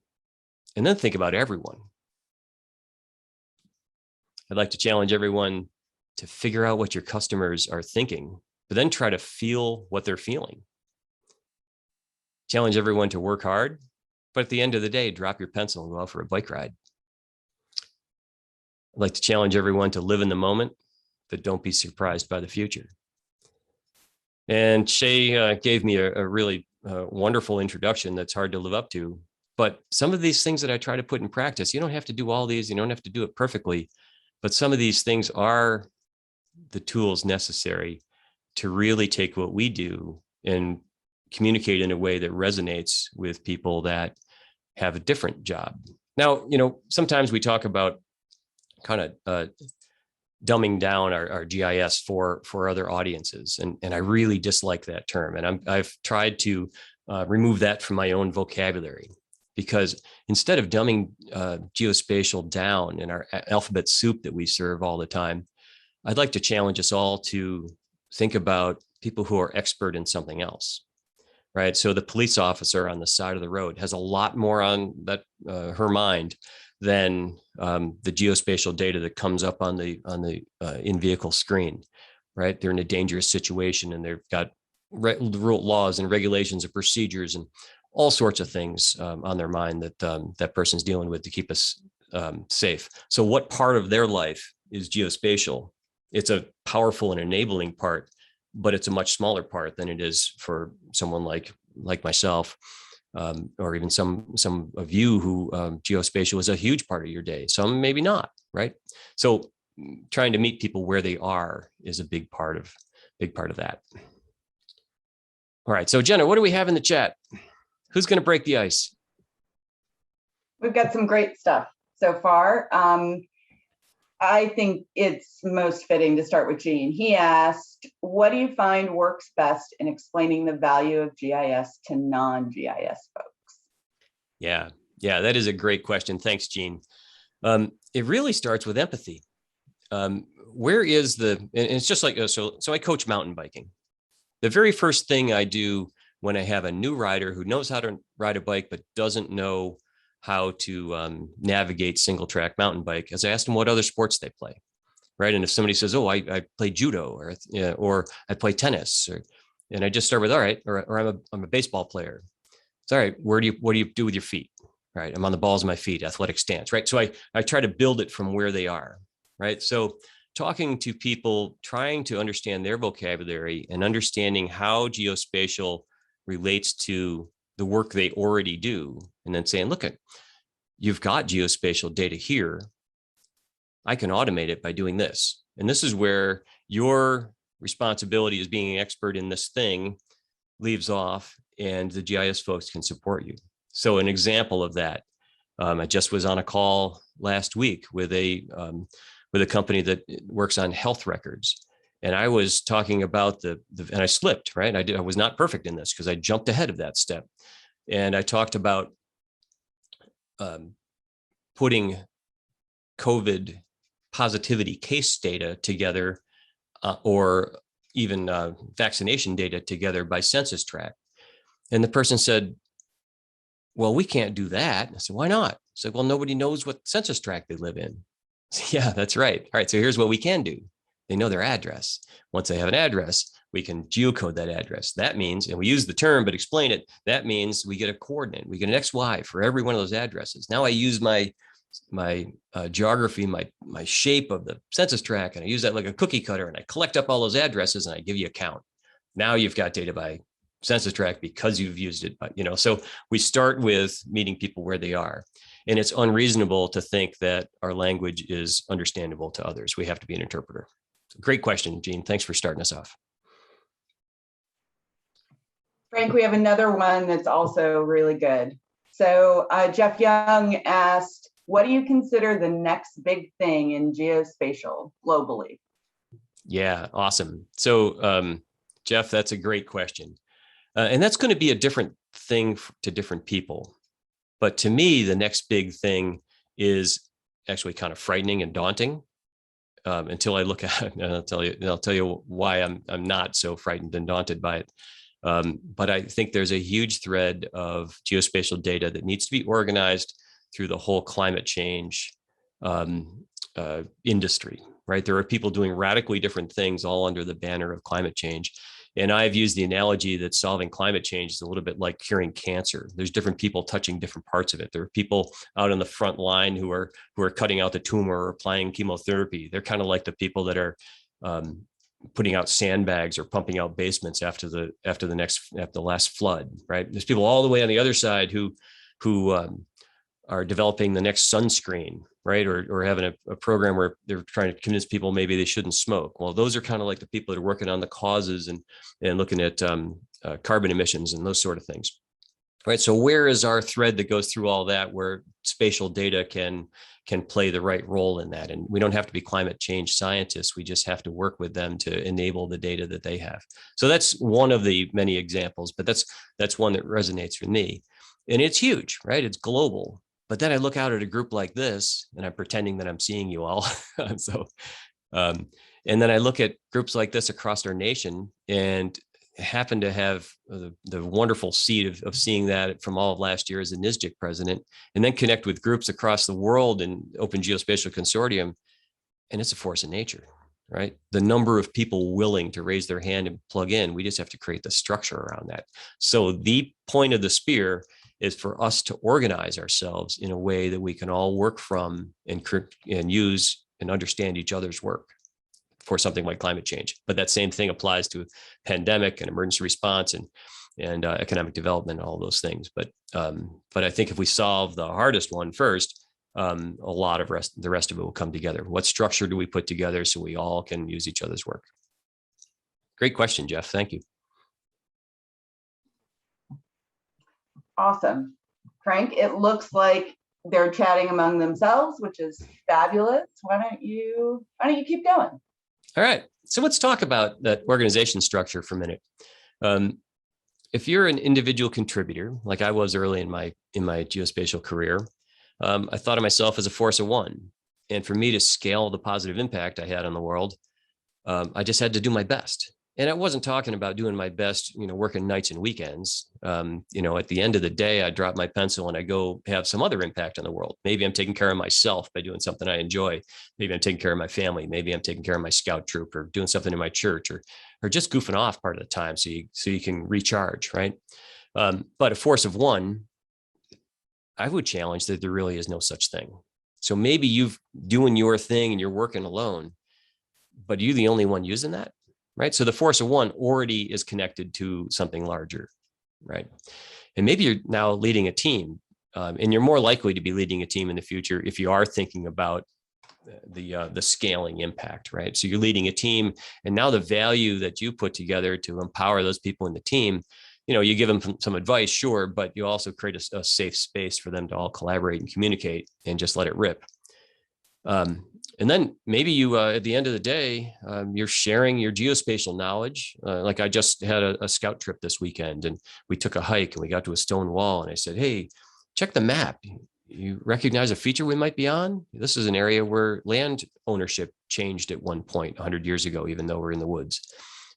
and then think about everyone. I'd like to challenge everyone to figure out what your customers are thinking, but then try to feel what they're feeling. Challenge everyone to work hard, but at the end of the day, drop your pencil and go out for a bike ride. I'd like to challenge everyone to live in the moment, but don't be surprised by the future. And Shea gave me a really wonderful introduction that's hard to live up to. But some of these things that I try to put in practice, you don't have to do all these, you don't have to do it perfectly, but some of these things are the tools necessary to really take what we do and communicate in a way that resonates with people that have a different job. Now, sometimes we talk about kind of dumbing down our GIS for other audiences. And I really dislike that term. And I've tried to remove that from my own vocabulary, because instead of dumbing geospatial down in our alphabet soup that we serve all the time, I'd like to challenge us all to think about people who are expert in something else. right? So the police officer on the side of the road has a lot more on that her mind than the geospatial data that comes up on the in-vehicle screen, right? They're in a dangerous situation and they've got laws and regulations and procedures and all sorts of things on their mind that that person's dealing with to keep us safe. So what part of their life is geospatial? It's a powerful and enabling part, but it's a much smaller part than it is for someone like myself, or even some of you who geospatial is a huge part of your day. Some maybe not, right? So trying to meet people where they are is a big part of that. All right, so Jenna, what do we have in the chat? Who's going to break the ice? We've got some great stuff so far. I think it's most fitting to start with Gene. He asked, what do you find works best in explaining the value of GIS to non-GIS folks? Yeah, that is a great question. Thanks, Gene. It really starts with empathy. Where is and it's just like, so I coach mountain biking. The very first thing I do when I have a new rider who knows how to ride a bike, but doesn't know how to navigate single track mountain bike, is I ask them what other sports they play, right? And if somebody says, oh, I play judo, or I play tennis, and I just start with, all right, or I'm a baseball player. It's all right, what do you do with your feet? Right, I'm on the balls of my feet, athletic stance, right? So I try to build it from where they are, right? So talking to people, trying to understand their vocabulary and understanding how geospatial relates to the work they already do, and then saying, look, you've got geospatial data here. I can automate it by doing this. And this is where your responsibility as being an expert in this thing leaves off, and the GIS folks can support you. So an example of that, I just was on a call last week with a company that works on health records. And I was talking about and I slipped, right? I was not perfect in this because I jumped ahead of that step. And I talked about putting COVID positivity case data together, or even vaccination data together by census tract. And the person said, well, we can't do that. I said, why not? I said, well, nobody knows what census tract they live in. Said, yeah, that's right. All right, so here's what we can do. They know their address. Once they have an address, we can geocode that address. That means, and we use the term, but explain it, that means we get a coordinate. We get an XY for every one of those addresses. Now I use my geography, my shape of the census tract, and I use that like a cookie cutter, and I collect up all those addresses and I give you a count. Now you've got data by census tract because you've used it, so we start with meeting people where they are. And it's unreasonable to think that our language is understandable to others. We have to be an interpreter. Great question, Gene. Thanks for starting us off. Frank, we have another one that's also really good. So Jeff Young asked, what do you consider the next big thing in geospatial globally? Yeah, awesome. So Jeff, that's a great question. And that's going to be a different thing to different people. But to me, the next big thing is actually kind of frightening and daunting until I look at it, and I'll tell you why I'm not so frightened and daunted by it. But I think there's a huge thread of geospatial data that needs to be organized through the whole climate change industry, right? There are people doing radically different things all under the banner of climate change. And I've used the analogy that solving climate change is a little bit like curing cancer. There's different people touching different parts of it. There are people out on the front line who are cutting out the tumor or applying chemotherapy. They're kind of like the people that are putting out sandbags or pumping out basements after the last flood, right? There's people all the way on the other side who are developing the next sunscreen, right? Or having a program where they're trying to convince people maybe they shouldn't smoke. Well, those are kind of like the people that are working on the causes and looking at carbon emissions and those sort of things, right? So where is our thread that goes through all that, where spatial data can play the right role in that? And we don't have to be climate change scientists. We just have to work with them to enable the data that they have. So that's one of the many examples, but that's one that resonates with me. And it's huge, right? It's global. But then I look out at a group like this and I'm pretending that I'm seeing you all. And then I look at groups like this across our nation, and happened to have the wonderful seat of seeing that from all of last year as a NSGIC president, and then connect with groups across the world in Open Geospatial Consortium. And it's a force of nature, right? The number of people willing to raise their hand and plug in, we just have to create the structure around that. So the point of the spear is for us to organize ourselves in a way that we can all work from and use and understand each other's work for something like climate change. But that same thing applies to pandemic and emergency response and economic development and all those things. But I think if we solve the hardest one first, a lot of the rest of it will come together. What structure do we put together so we all can use each other's work? Great question, Jeff. Thank you. Awesome. Frank, it looks like they're chatting among themselves, which is fabulous. Why don't you keep going? All right. So let's talk about that organization structure for a minute. If you're an individual contributor, like I was early in my geospatial career, I thought of myself as a force of one. And for me to scale the positive impact I had on the world, I just had to do my best. And I wasn't talking about doing my best, working nights and weekends. At the end of the day, I drop my pencil and I go have some other impact on the world. Maybe I'm taking care of myself by doing something I enjoy. Maybe I'm taking care of my family. Maybe I'm taking care of my scout troop or doing something in my church or just goofing off part of the time so you can recharge, right? But a force of one, I would challenge that there really is no such thing. So maybe you've doing your thing and you're working alone, but are you the only one using that? Right. So the force of one already is connected to something larger. Right. And maybe you're now leading a team and you're more likely to be leading a team in the future if you are thinking about the scaling impact. Right. So you're leading a team and now the value that you put together to empower those people in the team, you give them some advice, sure, but you also create a safe space for them to all collaborate and communicate and just let it rip. And then maybe you, at the end of the day, you're sharing your geospatial knowledge. Like I just had a scout trip this weekend and we took a hike and we got to a stone wall and I said, hey, check the map. You recognize a feature we might be on? This is an area where land ownership changed at one point 100 years ago, even though we're in the woods,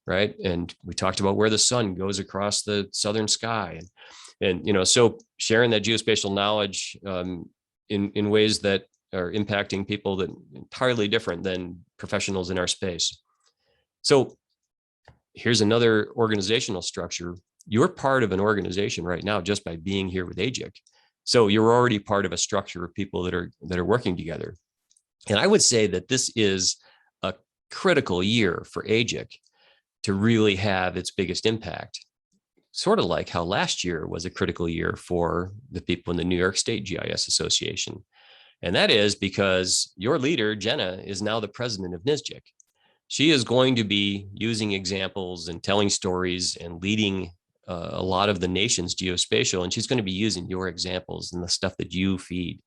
right? And we talked about where the sun goes across the southern sky. And so sharing that geospatial knowledge in ways that are impacting people that entirely different than professionals in our space. So here's another organizational structure. You're part of an organization right now just by being here with AGIC. So you're already part of a structure of people that are working together. And I would say that this is a critical year for AGIC to really have its biggest impact. Sort of like how last year was a critical year for the people in the New York State GIS Association. And that is because your leader, Jenna, is now the president of NSGIC. She is going to be using examples and telling stories and leading a lot of the nation's geospatial. And she's going to be using your examples and the stuff that you feed.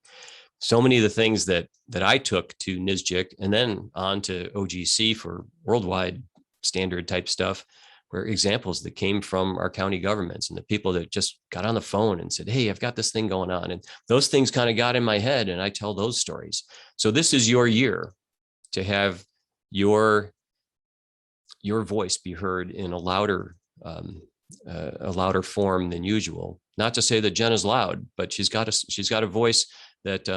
So many of the things that I took to NSGIC and then on to OGC for worldwide standard type stuff were examples that came from our county governments and the people that just got on the phone and said, hey, I've got this thing going on. And those things kind of got in my head and I tell those stories. So this is your year to have your voice be heard in a louder form than usual. Not to say that Jenna's loud, but she's got a voice that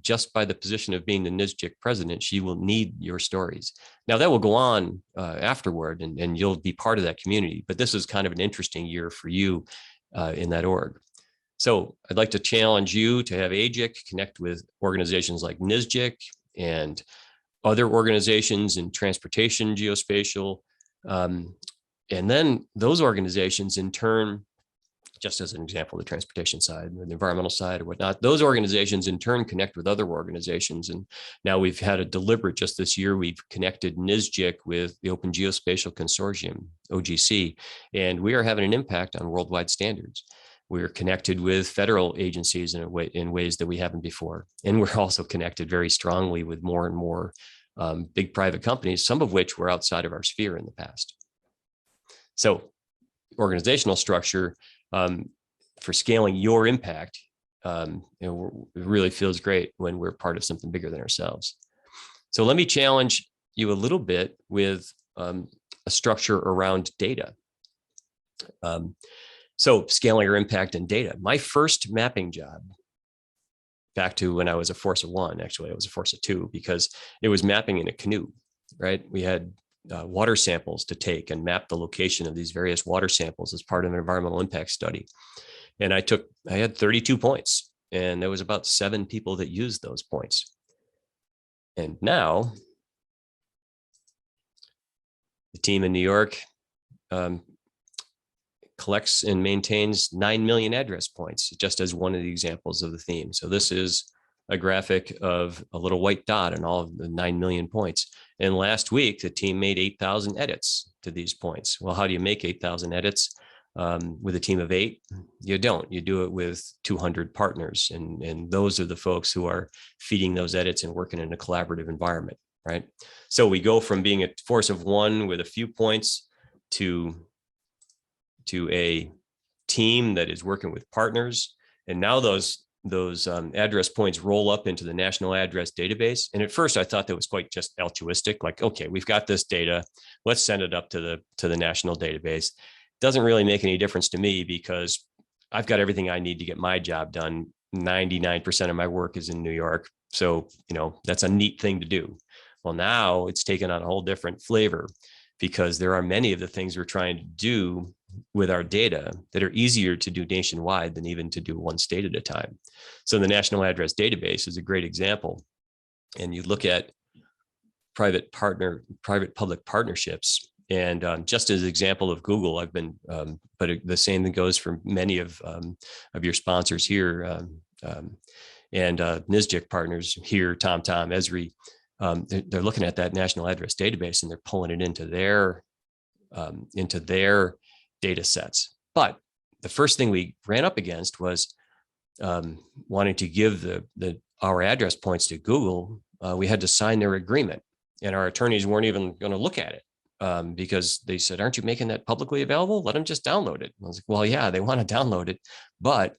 just by the position of being the NSGIC president, she will need your stories. Now that will go on afterward and you'll be part of that community, but this is kind of an interesting year for you in that org. So I'd like to challenge you to have AGIC connect with organizations like NSGIC and other organizations in transportation, geospatial, and then those organizations in turn, just as an example, the transportation side, or the environmental side or whatnot, those organizations in turn connect with other organizations. And now we've had a deliberate, just this year, we've connected NSGIC with the Open Geospatial Consortium, OGC, and we are having an impact on worldwide standards. We're connected with federal agencies in ways that we haven't before. And we're also connected very strongly with more and more big private companies, some of which were outside of our sphere in the past. So organizational structure, for scaling your impact, it really feels great when we're part of something bigger than ourselves. So let me challenge you a little bit with a structure around data. So scaling our impact and data. My first mapping job, back to when I was a force of one, actually I was a force of two, because it was mapping in a canoe, right? We had water samples to take and map the location of these various water samples as part of an environmental impact study. And I had 32 points, and there was about 7 people that used those points. And now the team in New York collects and maintains 9 million address points, just as one of the examples of the theme. So this is a graphic of a little white dot and all of the 9 million points. And last week, the team made 8,000 edits to these points. Well, how do you make 8,000 edits with a team of 8? You don't. You do it with 200 partners. And those are the folks who are feeding those edits and working in a collaborative environment, right? So we go from being a force of one with a few points to a team that is working with partners. And now those address points roll up into the national address database. And at first I thought that was quite just altruistic, like, okay, we've got this data, let's send it up to the national database. Doesn't really make any difference to me because I've got everything I need to get my job done. 99% of my work is in New York. So, that's a neat thing to do. Well, now it's taken on a whole different flavor, because there are many of the things we're trying to do with our data that are easier to do nationwide than even to do one state at a time. So the National Address Database is a great example. And you look at private-public partnerships. And just as an example of Google, I've been, but the same thing goes for many of your sponsors here, and NSGIC partners here, TomTom, Esri. They're looking at that National Address Database and they're pulling it into their data sets. But the first thing we ran up against was wanting to give our address points to Google. We had to sign their agreement, and our attorneys weren't even going to look at it because they said, "Aren't you making that publicly available? Let them just download it." I was like, "Well, yeah, they want to download it, but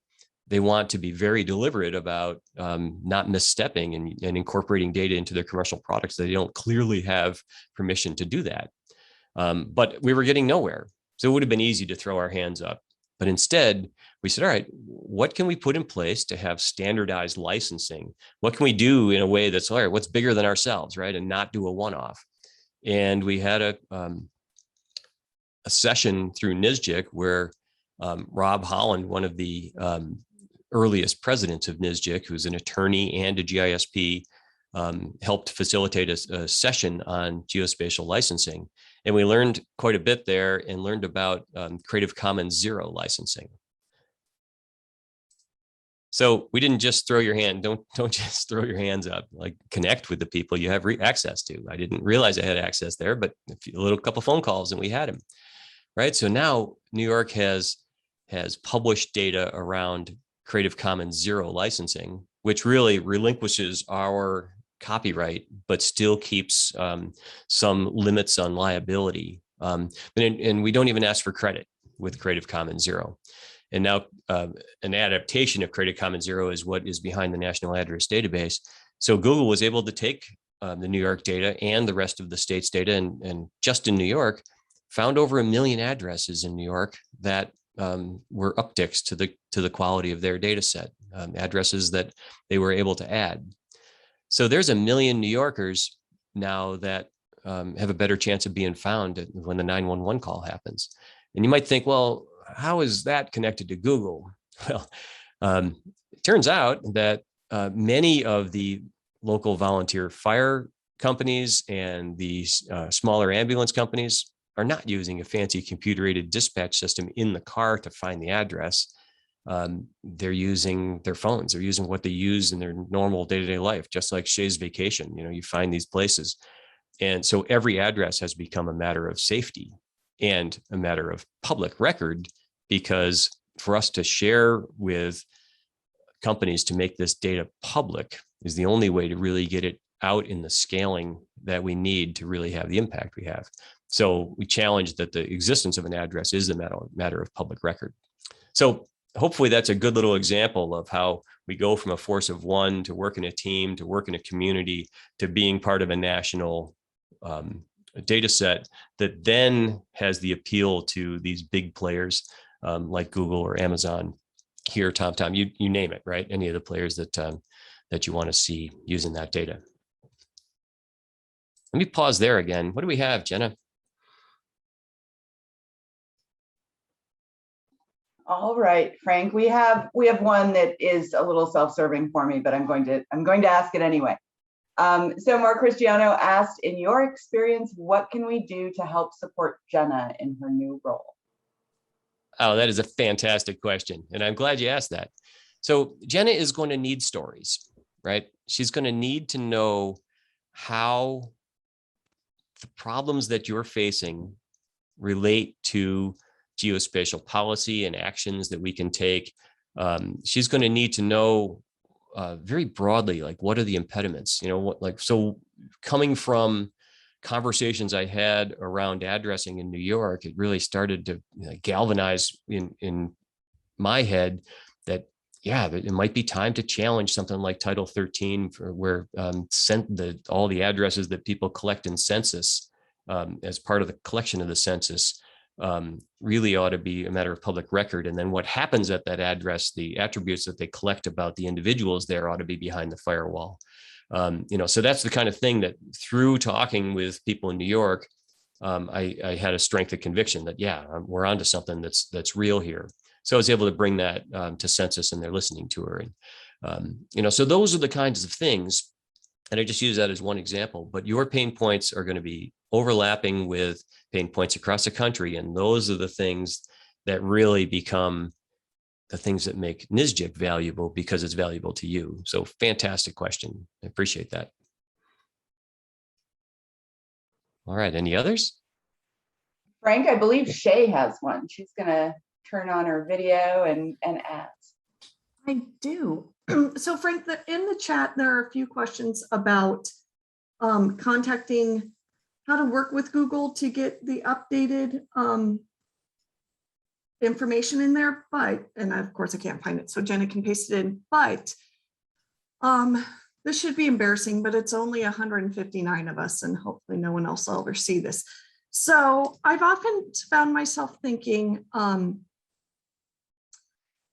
they want to be very deliberate about not misstepping and incorporating data into their commercial products. They don't clearly have permission to do that." But we were getting nowhere. So it would have been easy to throw our hands up. But instead, we said, all right, what can we put in place to have standardized licensing? What can we do in a way that's, all right, what's bigger than ourselves, right? And not do a one-off. And we had a session through NSGIC where Rob Holland, one of the earliest presidents of NSGIC, who's an attorney and a GISP, helped facilitate a session on geospatial licensing. And we learned quite a bit there and learned about Creative Commons Zero licensing. So we didn't just throw your hand, don't just throw your hands up, like connect with the people you have access to. I didn't realize I had access there, but a couple phone calls and we had him, right? So now New York has published data around Creative Commons Zero licensing, which really relinquishes our copyright, but still keeps some limits on liability. And we don't even ask for credit with Creative Commons Zero. And now an adaptation of Creative Commons Zero is what is behind the National Address Database. So Google was able to take the New York data and the rest of the state's data, and just in New York, found over 1 million addresses in New York that were upticks to the quality of their data set, addresses that they were able to add. So there's 1 million New Yorkers now that have a better chance of being found when the 911 call happens. And you might think, well, how is that connected to Google? Well, it turns out that many of the local volunteer fire companies and the smaller ambulance companies are not using a fancy computer-aided dispatch system in the car to find the address. They're using their phones. They're using what they use in their normal day-to-day life, just like Shea's Vacation. You find these places. And so every address has become a matter of safety and a matter of public record, because for us to share with companies to make this data public is the only way to really get it out in the scaling that we need to really have the impact we have. So we challenge that the existence of an address is a matter of public record. So hopefully that's a good little example of how we go from a force of one to work in a team, to work in a community, to being part of a national data set that then has the appeal to these big players like Google or Amazon, here, TomTom, you name it, right? Any of the players that you want to see using that data. Let me pause there again. What do we have, Jenna? All right, Frank, we have one that is a little self-serving for me, but I'm going to ask it anyway. So Mark Cristiano asked, in your experience, what can we do to help support Jenna in her new role? Oh, that is a fantastic question. And I'm glad you asked that. So Jenna is going to need stories, right? She's going to need to know how the problems that you're facing relate to geospatial policy and actions that we can take. She's going to need to know very broadly, like, what are the impediments? You know, what, like, so coming from conversations I had around addressing in New York, it really started to galvanize in my head that, yeah, it might be time to challenge something like Title 13, for where all the addresses that people collect in census as part of the collection of the census really ought to be a matter of public record. And then what happens at that address, the attributes that they collect about the individuals there ought to be behind the firewall. So that's the kind of thing that, through talking with people in New York, I had a strength of conviction that, yeah, we're onto something that's real here. So I was able to bring that to census, and they're listening to her. And, so those are the kinds of things. And I just use that as one example, but your pain points are going to be overlapping with pain points across the country. And those are the things that really become the things that make NSGIC valuable, because it's valuable to you. So fantastic question. I appreciate that. All right. Any others? Frank, I believe Shea has one. She's going to turn on her video and ask. I do. So Frank, in the chat, there are a few questions about contacting, how to work with Google to get the updated information in there, and of course I can't find it, so Jenna can paste it in, but this should be embarrassing, but it's only 159 of us, and hopefully no one else will ever see this. So I've often found myself thinking,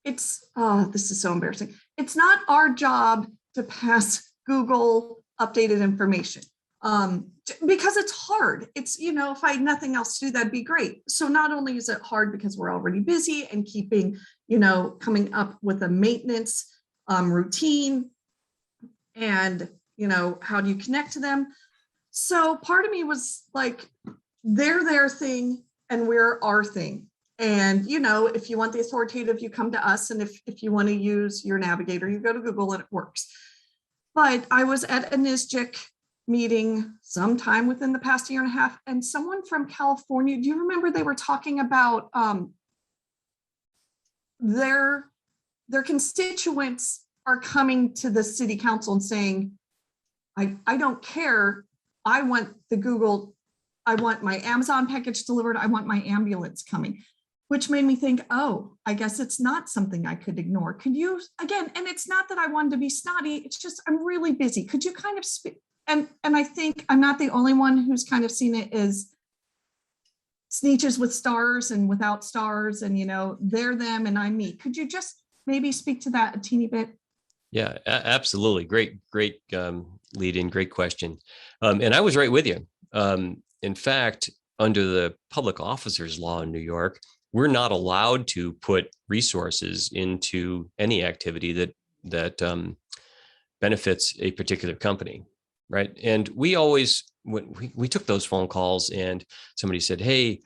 this is so embarrassing. It's not our job to pass Google updated information. Because it's hard. It's, if I had nothing else to do, that'd be great. So not only is it hard because we're already busy and keeping, coming up with a maintenance routine, and, how do you connect to them? So part of me was like, they're their thing and we're our thing. And, if you want the authoritative, you come to us. And if you want to use your navigator, you go to Google and it works. But I was at a NSGIC meeting sometime within the past year and a half, and someone from California, do you remember they were talking about their constituents are coming to the city council and saying, I don't care, I want I want my Amazon package delivered, I want my ambulance coming, which made me think, oh, I guess it's not something I could ignore. Could you, again, and it's not that I wanted to be snotty, it's just I'm really busy. Could you kind of speak? And I think I'm not the only one who's kind of seen it as Sneetches with stars and without stars, and they're them and I'm me. Could you just maybe speak to that a teeny bit? Yeah, absolutely. Great lead in, great question. And I was right with you. In fact, under the public officers law in New York, we're not allowed to put resources into any activity that benefits a particular company. Right. And we always, when we took those phone calls and somebody said, hey,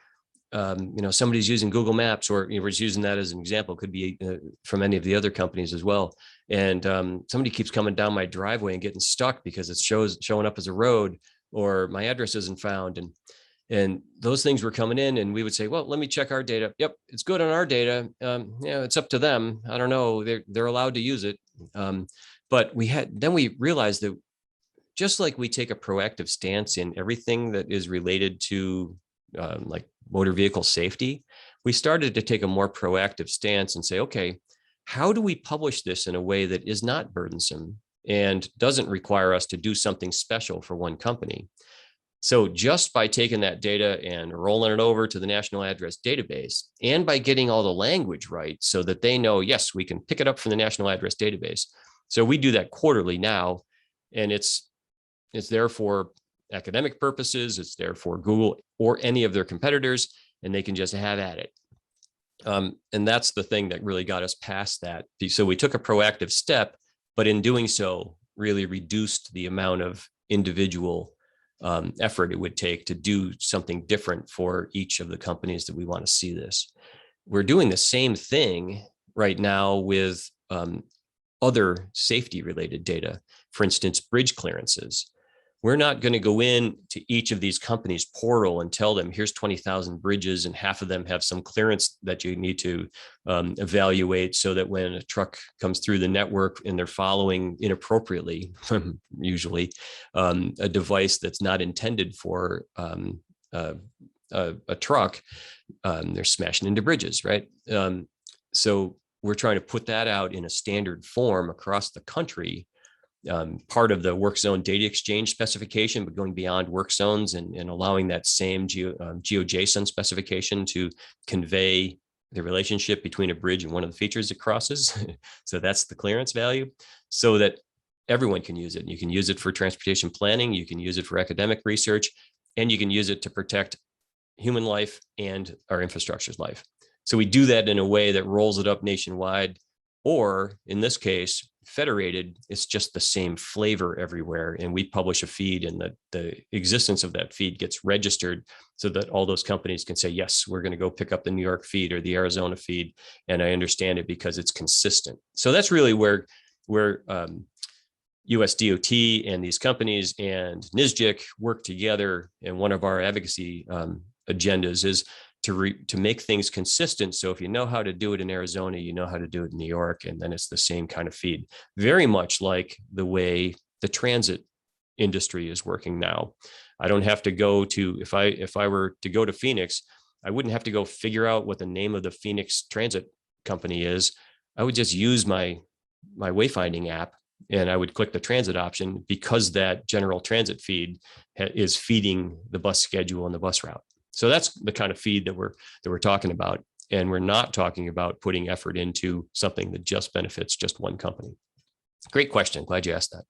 somebody's using Google Maps, or we're just using that as an example, could be from any of the other companies as well. And somebody keeps coming down my driveway and getting stuck because it's showing up as a road, or my address isn't found. And those things were coming in, and we would say, well, let me check our data. Yep, it's good on our data. It's up to them. I don't know. They're allowed to use it. But then we realized that, just like we take a proactive stance in everything that is related to like motor vehicle safety, we started to take a more proactive stance and say, okay, how do we publish this in a way that is not burdensome and doesn't require us to do something special for one company? So just by taking that data and rolling it over to the national address database, and by getting all the language right so that they know, yes, we can pick it up from the national address database. So we do that quarterly now, and it's there for academic purposes. It's there for Google or any of their competitors, and they can just have at it. And that's the thing that really got us past that. So we took a proactive step, but in doing so, really reduced the amount of individual effort it would take to do something different for each of the companies that we want to see this. We're doing the same thing right now with other safety related data, for instance, bridge clearances. We're not going to go in to each of these companies' portal and tell them, here's 20,000 bridges and half of them have some clearance that you need to evaluate, so that when a truck comes through the network and they're following inappropriately, usually a device that's not intended for a truck, they're smashing into bridges, right? So we're trying to put that out in a standard form across the country, part of the work zone data exchange specification, but going beyond work zones and allowing that same GeoJSON specification to convey the relationship between a bridge and one of the features it crosses. So that's the clearance value, so that everyone can use it. You can use it for transportation planning, you can use it for academic research, and you can use it to protect human life and our infrastructure's life. So we do that in a way that rolls it up nationwide, or in this case, federated. It's just the same flavor everywhere. And we publish a feed, and the existence of that feed gets registered so that all those companies can say, yes, we're going to go pick up the New York feed or the Arizona feed. And I understand it because it's consistent. So that's really where US DOT and these companies and NSGIC work together. And one of our advocacy agendas is to make things consistent. So if you know how to do it in Arizona, you know how to do it in New York, and then it's the same kind of feed. Very much like the way the transit industry is working now. I don't have to go to, if I were to go to Phoenix, I wouldn't have to go figure out what the name of the Phoenix transit company is. I would just use my wayfinding app, and I would click the transit option, because that general transit feed is feeding the bus schedule and the bus route. So that's the kind of feed that we're talking about. And we're not talking about putting effort into something that just benefits just one company. Great question. Glad you asked that.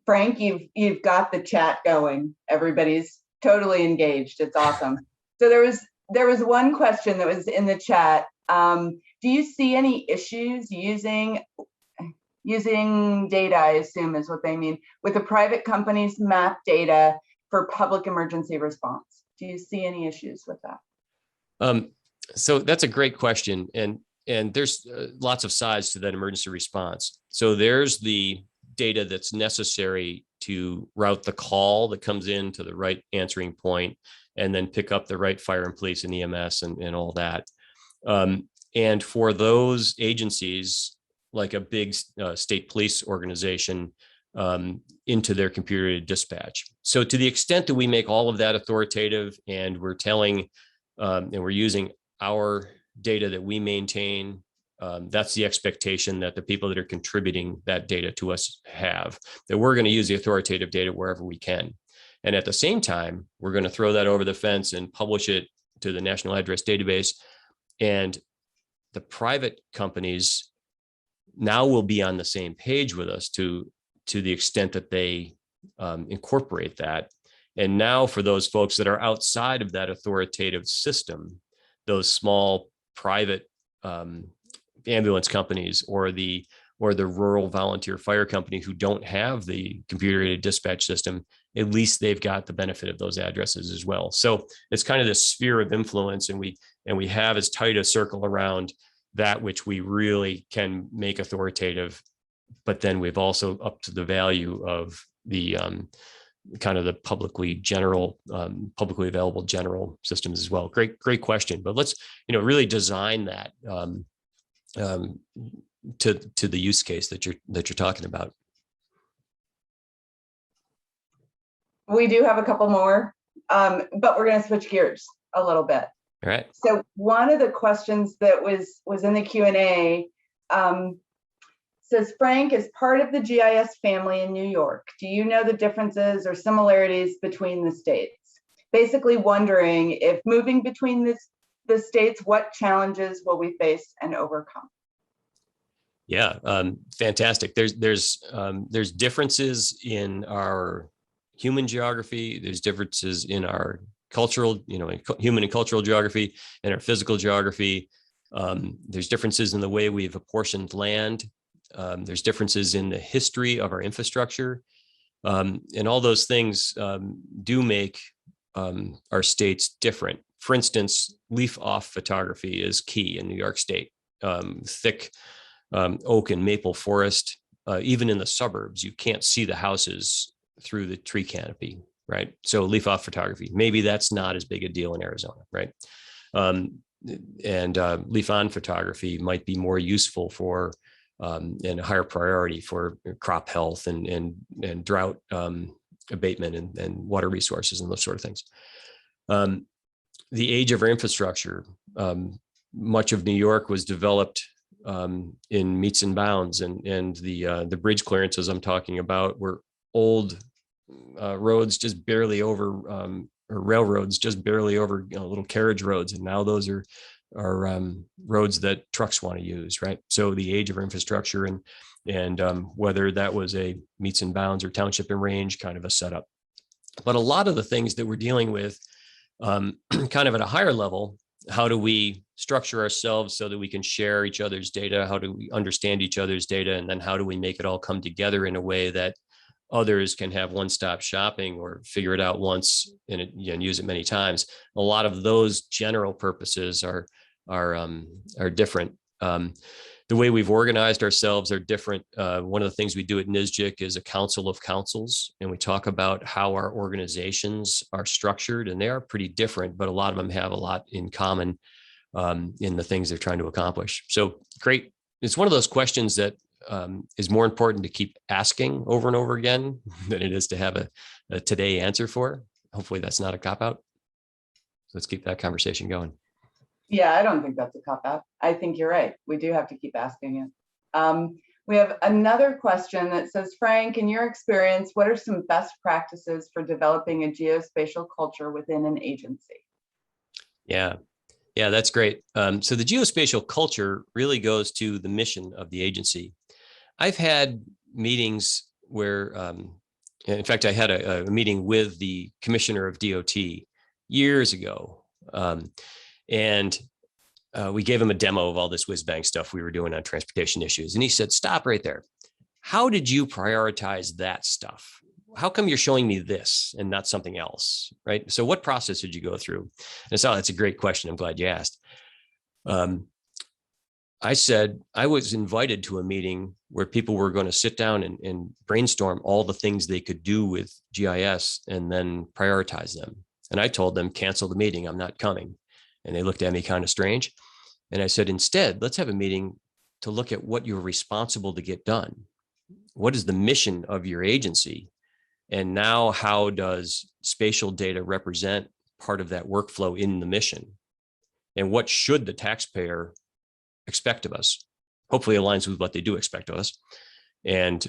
Frank, you've got the chat going. Everybody's totally engaged. It's awesome. So there was one question that was in the chat. Do you see any issues using data, I assume is what they mean, with the private companies' map data for public emergency response? Do you see any issues with that? So that's a great question. And there's lots of sides to that emergency response. So there's the data that's necessary to route the call that comes in to the right answering point, and then pick up the right fire and police and EMS and all that. And for those agencies, like a big state police organization, into their computer dispatch. So to the extent that we make all of that authoritative, and we're telling, and we're using our data that we maintain, that's the expectation that the people that are contributing that data to us have, that we're going to use the authoritative data wherever we can. And at the same time, we're going to throw that over the fence and publish it to the national address database. And the private companies now will be on the same page with us to the extent that they incorporate that. And now for those folks that are outside of that authoritative system, those small private ambulance companies or the rural volunteer fire company who don't have the computer-aided dispatch system, at least they've got the benefit of those addresses as well. So it's kind of this sphere of influence, and we have as tight a circle around that which we really can make authoritative, but then we've also upped the value of the kind of the publicly available general systems as well. Great question. But let's really design that to the use case that you're talking about. We do have a couple more, but we're going to switch gears a little bit. All right. So one of the questions that was in the Q&A says, Frank is part of the GIS family in New York. Do you know the differences or similarities between the states? Basically wondering if moving between the states, what challenges will we face and overcome? Yeah, fantastic. There's differences in our human geography. There's differences in our cultural, human and cultural geography, and our physical geography. There's differences in the way we've apportioned land. There's differences in the history of our infrastructure. And all those things do make our states different. For instance, leaf-off photography is key in New York State. Thick oak and maple forest, even in the suburbs, you can't see the houses through the tree canopy, right? So leaf-off photography, maybe that's not as big a deal in Arizona, right? And leaf-on photography might be more useful for and a higher priority for crop health and drought abatement and water resources and those sort of things. The age of our infrastructure, much of New York was developed in meets and bounds, and the bridge clearances I'm talking about were old roads just barely over, or railroads just barely over, little carriage roads, and now those are roads that trucks want to use, right? So the age of our infrastructure and whether that was a meets and bounds or township and range kind of a setup. But a lot of the things that we're dealing with kind of at a higher level, how do we structure ourselves so that we can share each other's data? How do we understand each other's data? And then how do we make it all come together in a way that others can have one-stop shopping or figure it out once and use it many times? A lot of those general purposes are different. The way we've organized ourselves are different. One of the things we do at NSGIC is a council of councils, and we talk about how our organizations are structured, and they are pretty different, but a lot of them have a lot in common in the things they're trying to accomplish. So great. It's one of those questions that is more important to keep asking over and over again than it is to have a today answer for. Hopefully that's not a cop-out. So let's keep that conversation going. Yeah, I don't think that's a cop-out. I think you're right. We do have to keep asking it. We have another question that says, Frank, in your experience, what are some best practices for developing a geospatial culture within an agency? Yeah, that's great. So the geospatial culture really goes to the mission of the agency. I've had meetings where, in fact, I had a meeting with the commissioner of DOT years ago. And we gave him a demo of all this whiz-bang stuff we were doing on transportation issues. And he said, stop right there. How did you prioritize that stuff? How come you're showing me this and not something else, right? So what process did you go through? And so that's a great question. I'm glad you asked. I said, I was invited to a meeting where people were going to sit down and brainstorm all the things they could do with GIS and then prioritize them. And I told them, cancel the meeting, I'm not coming. And they looked at me kind of strange. And I said, instead, let's have a meeting to look at what you're responsible to get done. What is the mission of your agency? And now how does spatial data represent part of that workflow in the mission? And what should the taxpayer expect of us? Hopefully aligns with what they do expect of us. And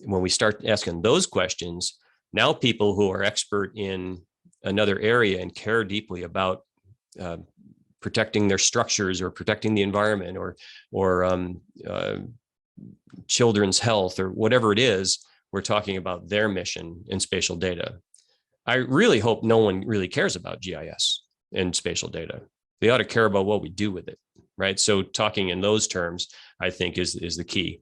when we start asking those questions, now people who are expert in another area and care deeply about protecting their structures or protecting the environment or children's health or whatever it is, we're talking about their mission in spatial data. I really hope no one really cares about GIS and spatial data. They ought to care about what we do with it, right? So talking in those terms, I think is the key.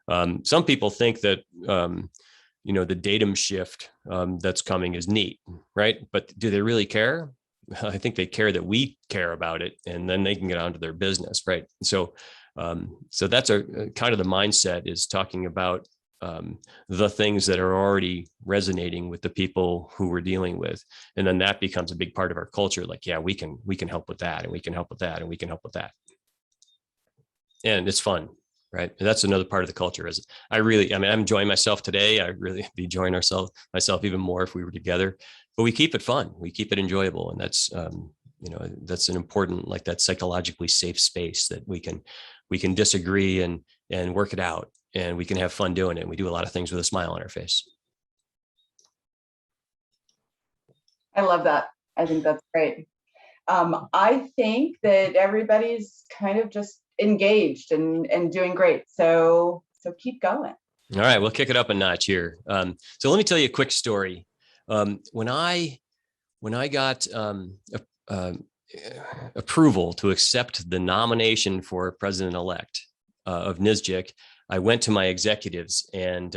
Some people think that the datum shift that's coming is neat, right? But do they really care? I think they care that we care about it, and then they can get on to their business, right? So that's a kind of the mindset, is talking about the things that are already resonating with the people who we're dealing with, and then that becomes a big part of our culture. Like, yeah, we can help with that, and we can help with that, and we can help with that, and it's fun, right? And that's another part of the culture. Is I'm enjoying myself today. I really be enjoying myself even more if we were together. But we keep it fun, we keep it enjoyable, and that's that's an important, like, that psychologically safe space that we can disagree and work it out, and we can have fun doing it. We do a lot of things with a smile on our face. I love that. I think that's great. I think that everybody's kind of just engaged and doing great. So keep going. All right, we'll kick it up a notch here. So let me tell you a quick story. When I got approval to accept the nomination for president-elect of NSGIC, I went to my executives and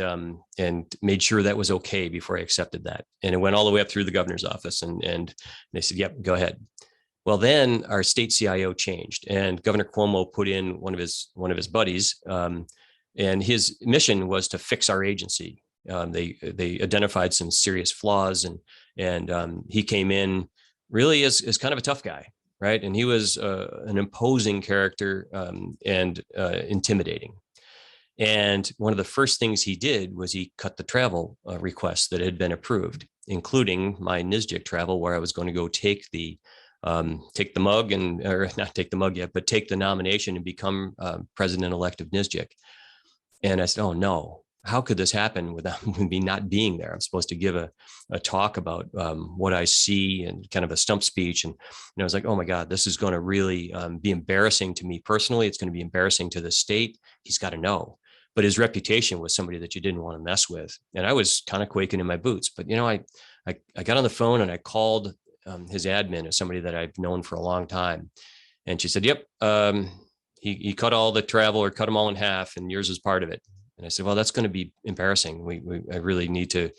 made sure that was okay before I accepted that. And it went all the way up through the governor's office, and they said, "Yep, go ahead." Well, then our state CIO changed, and Governor Cuomo put in one of his buddies, and his mission was to fix our agency. They identified some serious flaws, and he came in really as kind of a tough guy, right? And he was an imposing character and intimidating. And one of the first things he did was he cut the travel requests that had been approved, including my NSGIC travel, where I was going to go take the mug or not take the mug yet, but take the nomination and become president-elect of NSGIC. And I said, "Oh no, how could this happen without me not being there? I'm supposed to give a talk about what I see and kind of a stump speech." And I was like, "Oh my God, this is going to really be embarrassing to me personally. It's going to be embarrassing to the state. He's got to know." But his reputation was somebody that you didn't want to mess with. And I was kind of quaking in my boots. But, I got on the phone and I called his admin, as somebody that I've known for a long time. And she said, "Yep, he cut all the travel, or cut them all in half, and yours is part of it." And I said, "Well, that's going to be embarrassing. I really need to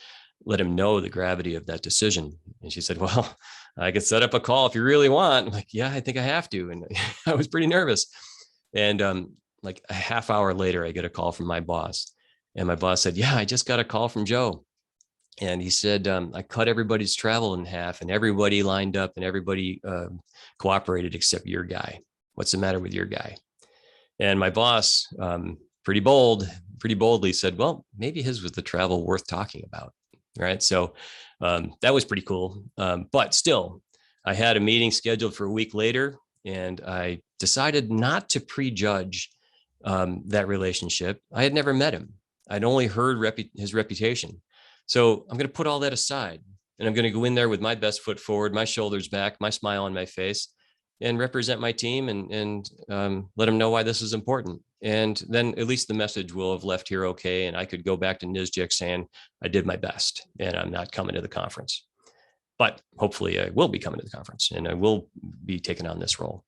let him know the gravity of that decision." And she said, "Well, I could set up a call if you really want." I'm like, "Yeah, I think I have to." And I was pretty nervous. And like a half hour later, I get a call from my boss. And my boss said, "Yeah, I just got a call from Joe. And he said, I cut everybody's travel in half, and everybody lined up, and everybody cooperated except your guy. What's the matter with your guy?" And my boss, pretty boldly said, "Well, maybe his was the travel worth talking about." Right. So that was pretty cool. But still, I had a meeting scheduled for a week later, and I decided not to prejudge that relationship. I had never met him. I'd only heard his reputation. So I'm going to put all that aside, and I'm going to go in there with my best foot forward, my shoulders back, my smile on my face, and represent my team and let them know why this is important. And then at least the message will have left here okay. And I could go back to NSGIC saying I did my best, and I'm not coming to the conference. But hopefully I will be coming to the conference, and I will be taking on this role.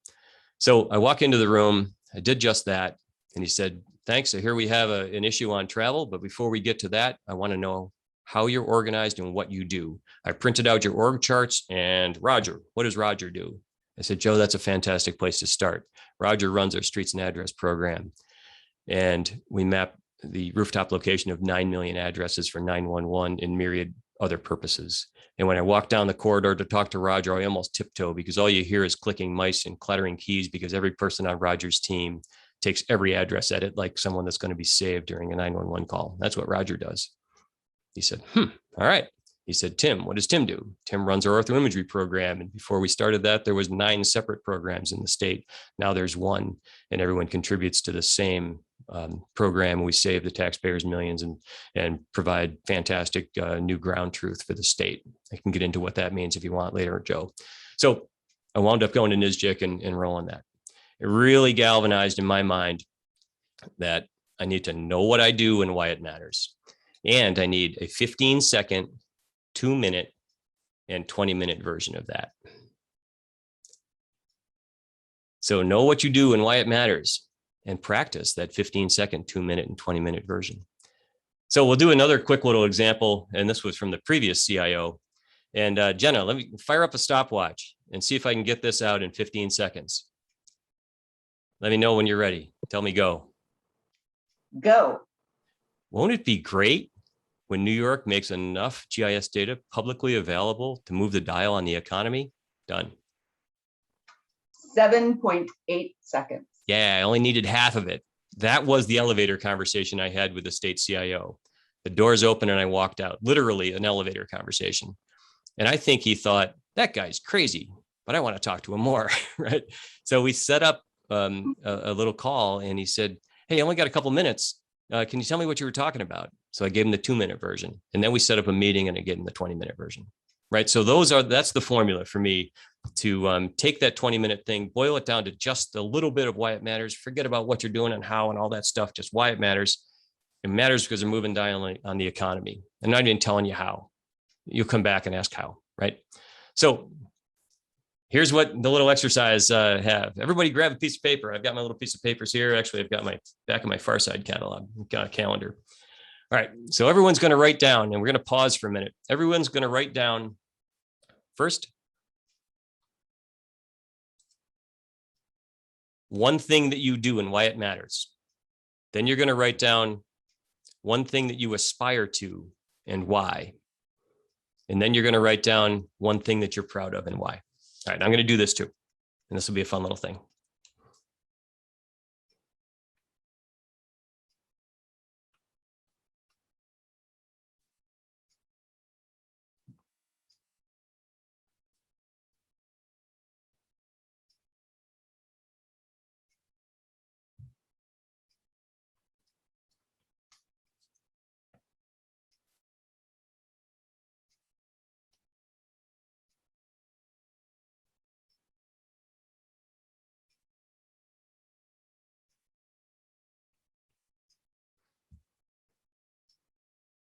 So I walk into the room. I did just that. And he said, "Thanks. So here we have an issue on travel. But before we get to that, I want to know how you're organized and what you do. I printed out your org charts, and Roger, what does Roger do?" I said, "Joe, that's a fantastic place to start. Roger runs our streets and address program. And we map the rooftop location of 9 million addresses for 911 and myriad other purposes. And when I walk down the corridor to talk to Roger, I almost tiptoe, because all you hear is clicking mice and clattering keys, because every person on Roger's team takes every address edit like someone that's going to be saved during a 911 call. That's what Roger does." He said, "All right." He said, "Tim, what does Tim do?" Tim runs our orthoimagery program. And before we started that, there was 9 separate programs in the state. Now there's 1, and everyone contributes to the same program. We save the taxpayers millions and provide fantastic new ground truth for the state. I can get into what that means if you want later, Joe. So I wound up going to NSGIC and rolling that. It really galvanized in my mind that I need to know what I do and why it matters. And I need a 15-second, 2-minute, and 20-minute version of that. So know what you do and why it matters, and practice that 15-second, 2-minute, and 20-minute version. So we'll do another quick little example, and this was from the previous CIO. And Jenna, let me fire up a stopwatch and see if I can get this out in 15 seconds. Let me know when you're ready. Tell me go. Go. Won't it be great when New York makes enough GIS data publicly available to move the dial on the economy? Done. 7.8 seconds. Yeah, I only needed half of it. That was the elevator conversation I had with the state CIO. The doors open and I walked out, literally an elevator conversation. And I think he thought, that guy's crazy, but I want to talk to him more, right? So we set up a little call, and he said, "Hey, I only got a couple minutes. can you tell me what you were talking about? So I gave him the 2-minute version, and then we set up a meeting and I gave him the 20-minute version. Right. So that's the formula for me to take that 20-minute thing, boil it down to just a little bit of why it matters. Forget about what you're doing and how and all that stuff, just why it matters. It matters because they're moving down on the economy. I'm not even telling you how. You'll come back and ask how, right? So here's what the little exercise have. Everybody grab a piece of paper. I've got my little piece of papers here. Actually, I've got my back of my Far Side catalog. I've got a calendar. All right, so everyone's going to write down, and we're going to pause for a minute. Everyone's going to write down first one thing that you do and why it matters. Then you're going to write down one thing that you aspire to and why. And then you're going to write down one thing that you're proud of and why. All right, I'm going to do this too, and this will be a fun little thing.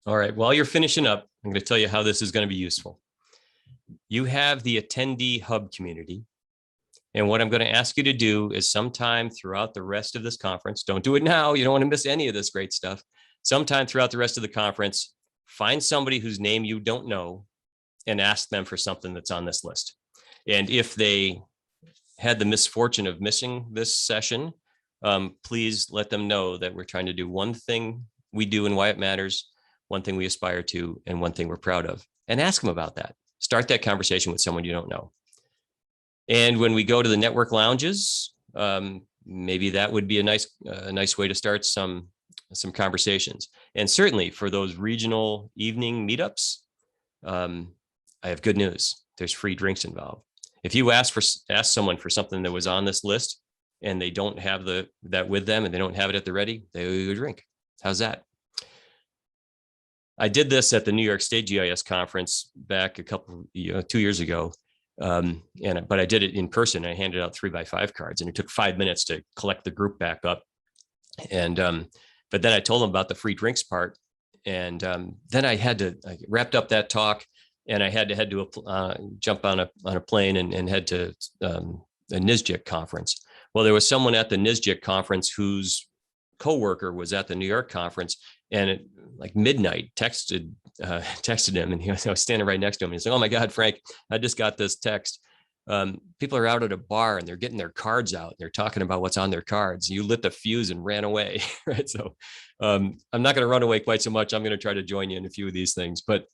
All right, while you're finishing up, I'm going to tell you how this is going to be useful. You have the attendee hub community. And what I'm going to ask you to do is sometime throughout the rest of this conference, don't do it now, you don't want to miss any of this great stuff. Sometime throughout the rest of the conference, find somebody whose name you don't know and ask them for something that's on this list. And if they had the misfortune of missing this session, please let them know that we're trying to do one thing we do and why it matters, one thing we aspire to, and one thing we're proud of, and ask them about that. Start that conversation with someone you don't know. And when we go to the network lounges, maybe that would be a nice way to start some conversations. And certainly for those regional evening meetups, I have good news. There's free drinks involved. If you ask someone for something that was on this list and they don't have that with them and they don't have it at the ready, they owe you a drink. How's that? I did this at the New York State GIS conference back 2 years ago. But I did it in person. I handed out 3x5 cards, and it took 5 minutes to collect the group back up. And but then I told them about the free drinks part, and then I wrapped up that talk, and I had to head to jump on a plane and head to a NSGIC conference. Well, there was someone at the NSGIC conference whose coworker was at the New York conference, and at like midnight texted him, and I was standing right next to him. He's like, "Oh my God, Frank, I just got this text. People are out at a bar and they're getting their cards out. They're talking about what's on their cards. You lit the fuse and ran away." Right. So I'm not going to run away quite so much. I'm going to try to join you in a few of these things, but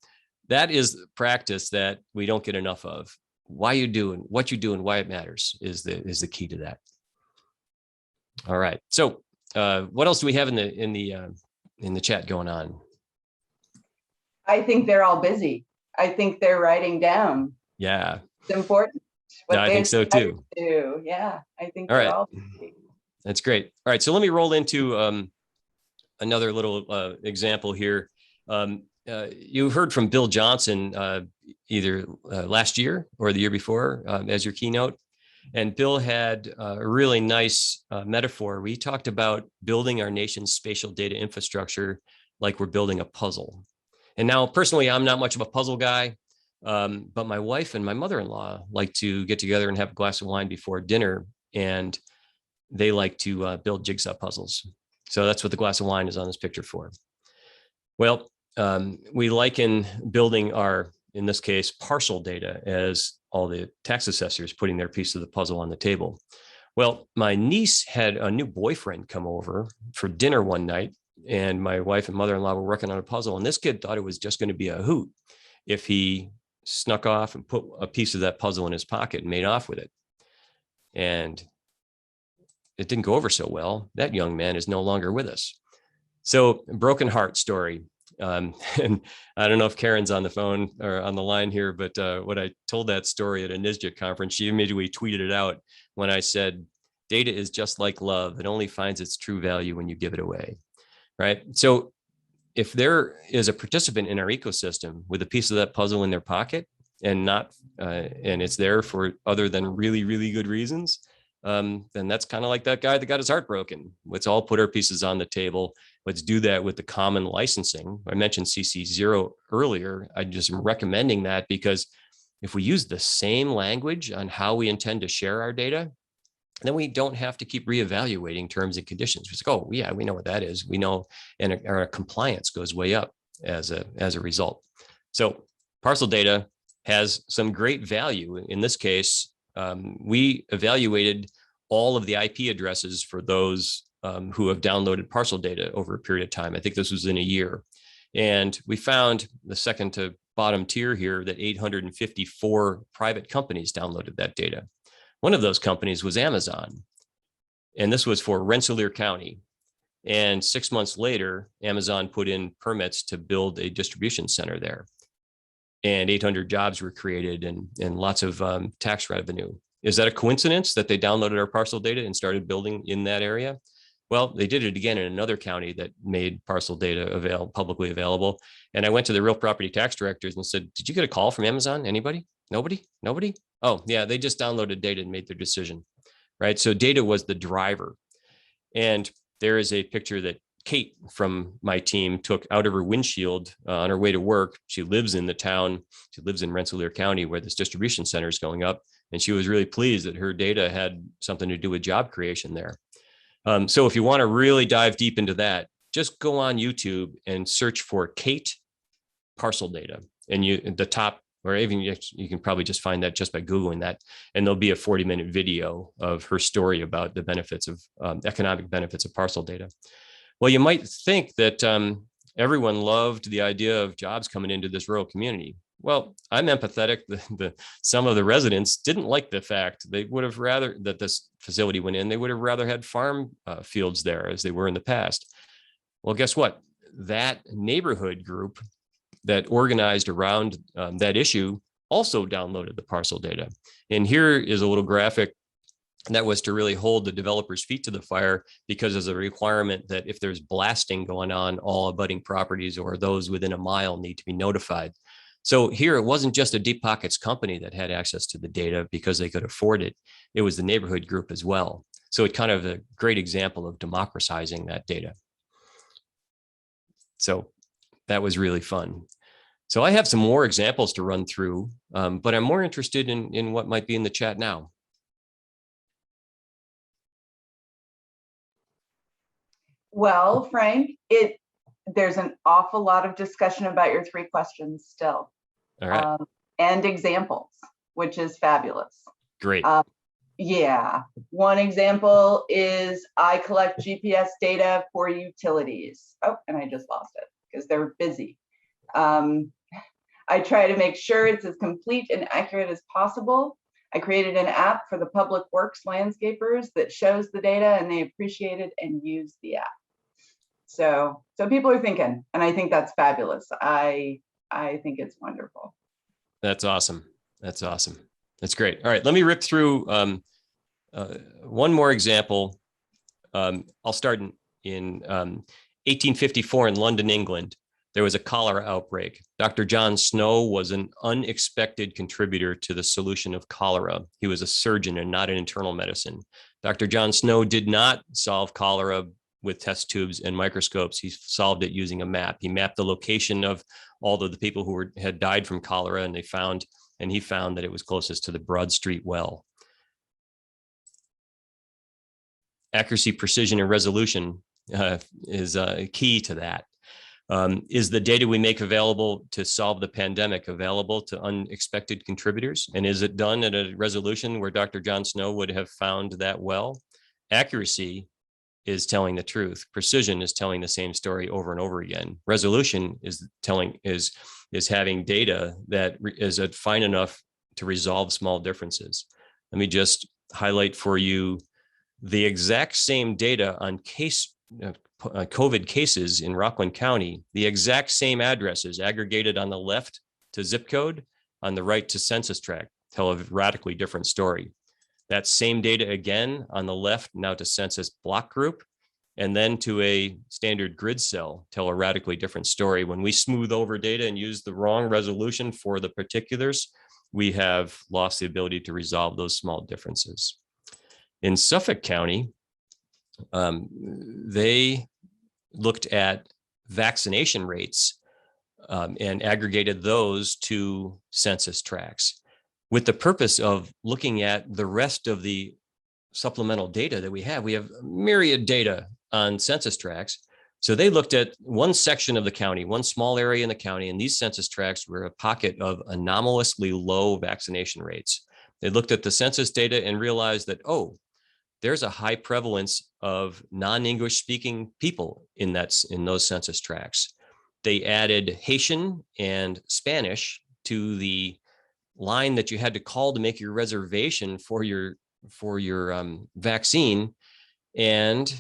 that is practice that we don't get enough of. Why you do and what you do and why it matters is the key to that. All right. So what else do we have in the chat going on? I think they're all busy. I think they're writing down. Yeah. It's important. Yeah, I think so too. Yeah, I think all they're right. all busy. That's great. All right. So let me roll into another little example here. You heard from Bill Johnson either last year or the year before as your keynote. And Bill had a really nice metaphor. We talked about building our nation's spatial data infrastructure like we're building a puzzle. And now, personally, I'm not much of a puzzle guy, but my wife and my mother-in-law like to get together and have a glass of wine before dinner, and they like to build jigsaw puzzles. So that's what the glass of wine is on this picture for. Well, we liken building our, in this case, parcel data as all the tax assessors putting their piece of the puzzle on the table. Well, my niece had a new boyfriend come over for dinner one night, and my wife and mother-in-law were working on a puzzle, and this kid thought it was just going to be a hoot if he snuck off and put a piece of that puzzle in his pocket and made off with it. And it didn't go over so well. That young man is no longer with us. So, broken heart story. And I don't know if Karen's on the phone or on the line here, but when I told that story at a NSGIC conference, she immediately tweeted it out when I said, "Data is just like love. It only finds its true value when you give it away." right? So if there is a participant in our ecosystem with a piece of that puzzle in their pocket and not, and it's there for other than really, really good reasons, then that's kind of like that guy that got his heart broken. Let's all put our pieces on the table. Let's do that with the common licensing. I mentioned CC0 earlier. I just am recommending that because if we use the same language on how we intend to share our data, then we don't have to keep reevaluating terms and conditions. It's like, oh yeah, we know what that is. We know, and our compliance goes way up as a result. So parcel data has some great value. In this case, we evaluated all of the IP addresses for those who have downloaded parcel data over a period of time. I think this was in a year. And we found, the second to bottom tier here, that 854 private companies downloaded that data. One of those companies was Amazon, and this was for Rensselaer County. And 6 months later, Amazon put in permits to build a distribution center there. And 800 jobs were created and lots of tax revenue. Is that a coincidence that they downloaded our parcel data and started building in that area? Well, they did it again in another county that made parcel data publicly available. And I went to the real property tax directors and said, did you get a call from Amazon? Anybody? Nobody? Nobody? Oh, yeah, they just downloaded data and made their decision, right? So data was the driver. And there is a picture that Kate from my team took out of her windshield on her way to work. She lives in the town. She lives in Rensselaer County where this distribution center is going up. And she was really pleased that her data had something to do with job creation there. So if you want to really dive deep into that, just go on YouTube and search for Kate parcel data. And the top, or even you can probably just find that just by Googling that. And there'll be a 40-minute video of her story about the benefits of economic benefits of parcel data. Well, you might think that everyone loved the idea of jobs coming into this rural community. Well, I'm empathetic. Some of the residents didn't like the fact. They would have rather that this facility went in. They would have rather had farm fields there as they were in the past. Well, guess what? That neighborhood group that organized around that issue also downloaded the parcel data. And here is a little graphic that was to really hold the developers' feet to the fire, because there's a requirement that if there's blasting going on, all abutting properties or those within a mile need to be notified. So here, it wasn't just a deep pockets company that had access to the data because they could afford it. It was the neighborhood group as well. So it kind of a great example of democratizing that data. So that was really fun. So I have some more examples to run through, but I'm more interested in what might be in the chat now. Well, Frank, there's an awful lot of discussion about your 3 questions still. All right. And examples, which is fabulous. Great. Yeah. One example is I collect GPS data for utilities. Oh, and I just lost it because they're busy. I try to make sure it's as complete and accurate as possible. I created an app for the public works landscapers that shows the data, and they appreciate it and use the app. So people are thinking, and I think that's fabulous. I think it's wonderful. That's awesome. That's awesome. That's great. All right, let me rip through one more example. I'll start in 1854 in London, England. There was a cholera outbreak. Dr. John Snow was an unexpected contributor to the solution of cholera. He was a surgeon and not an internal medicine. Dr. John Snow did not solve cholera with test tubes and microscopes. He solved it using a map. He mapped the location of all of the people who had died from cholera, and he found that it was closest to the Broad Street well. Accuracy, precision, and resolution is key to that. Is the data we make available to solve the pandemic available to unexpected contributors? And is it done at a resolution where Dr. John Snow would have found that well? Accuracy is telling the truth. Precision is telling the same story over and over again. Resolution is having data that is fine enough to resolve small differences. Let me just highlight for you the exact same data on COVID cases in Rockland County, the exact same addresses aggregated on the left to zip code, on the right to census tract, tell a radically different story. That same data again on the left now to census block group, and then to a standard grid cell tell a radically different story. When we smooth over data and use the wrong resolution for the particulars, we have lost the ability to resolve those small differences. In Suffolk County, they looked at vaccination rates and aggregated those to census tracts with the purpose of looking at the rest of the supplemental data that we have. We have myriad data on census tracts. So they looked at one section of the county, one small area in the county, and these census tracts were a pocket of anomalously low vaccination rates. They looked at the census data and realized that, oh, there's a high prevalence of non-English speaking people in those census tracts. They added Haitian and Spanish to the line that you had to call to make your reservation for your vaccine, and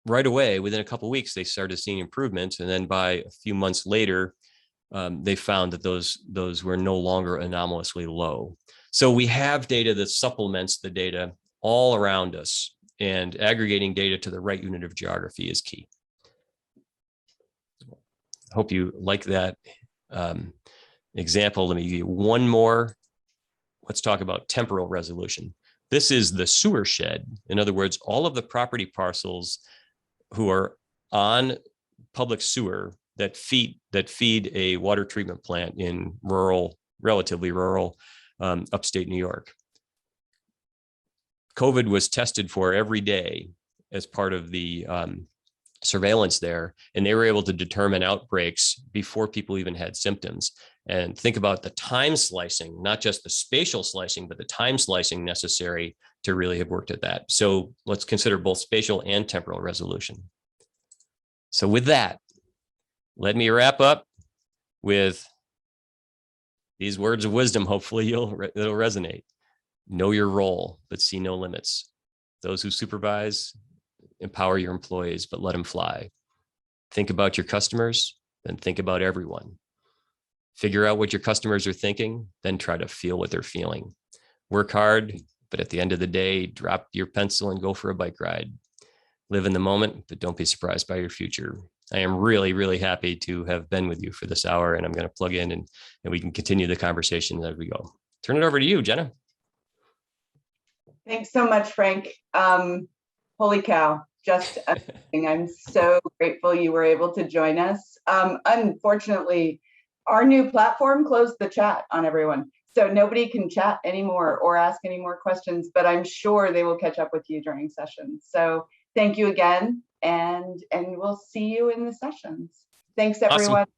right away, within a couple of weeks, they started seeing improvements. And then by a few months later, they found that those were no longer anomalously low. So we have data that supplements the data all around us, and aggregating data to the right unit of geography is key. Hope you like that example. Let me give you one more. Let's talk about temporal resolution. This is the sewer shed. In other words, all of the property parcels who are on public sewer that feed a water treatment plant in relatively rural upstate New York. COVID was tested for every day as part of the surveillance there, and they were able to determine outbreaks before people even had symptoms. And think about the time slicing, not just the spatial slicing, but the time slicing necessary to really have worked at that. So let's consider both spatial and temporal resolution. So with that, let me wrap up with these words of wisdom. Hopefully it'll resonate. Know your role, but see no limits. Those who supervise, empower your employees, but let them fly. Think about your customers, then think about everyone. Figure out what your customers are thinking, then try to feel what they're feeling. Work hard, but at the end of the day, drop your pencil and go for a bike ride. Live in the moment, but don't be surprised by your future. I am really, really happy to have been with you for this hour, and I'm going to plug in and we can continue the conversation as we go. Turn it over to you, Jenna. Thanks so much, Frank. Holy cow, just amazing. I'm so grateful you were able to join us. Unfortunately, our new platform closed the chat on everyone, so nobody can chat anymore or ask any more questions, but I'm sure they will catch up with you during sessions. So thank you again, and we'll see you in the sessions. Thanks, everyone. Awesome.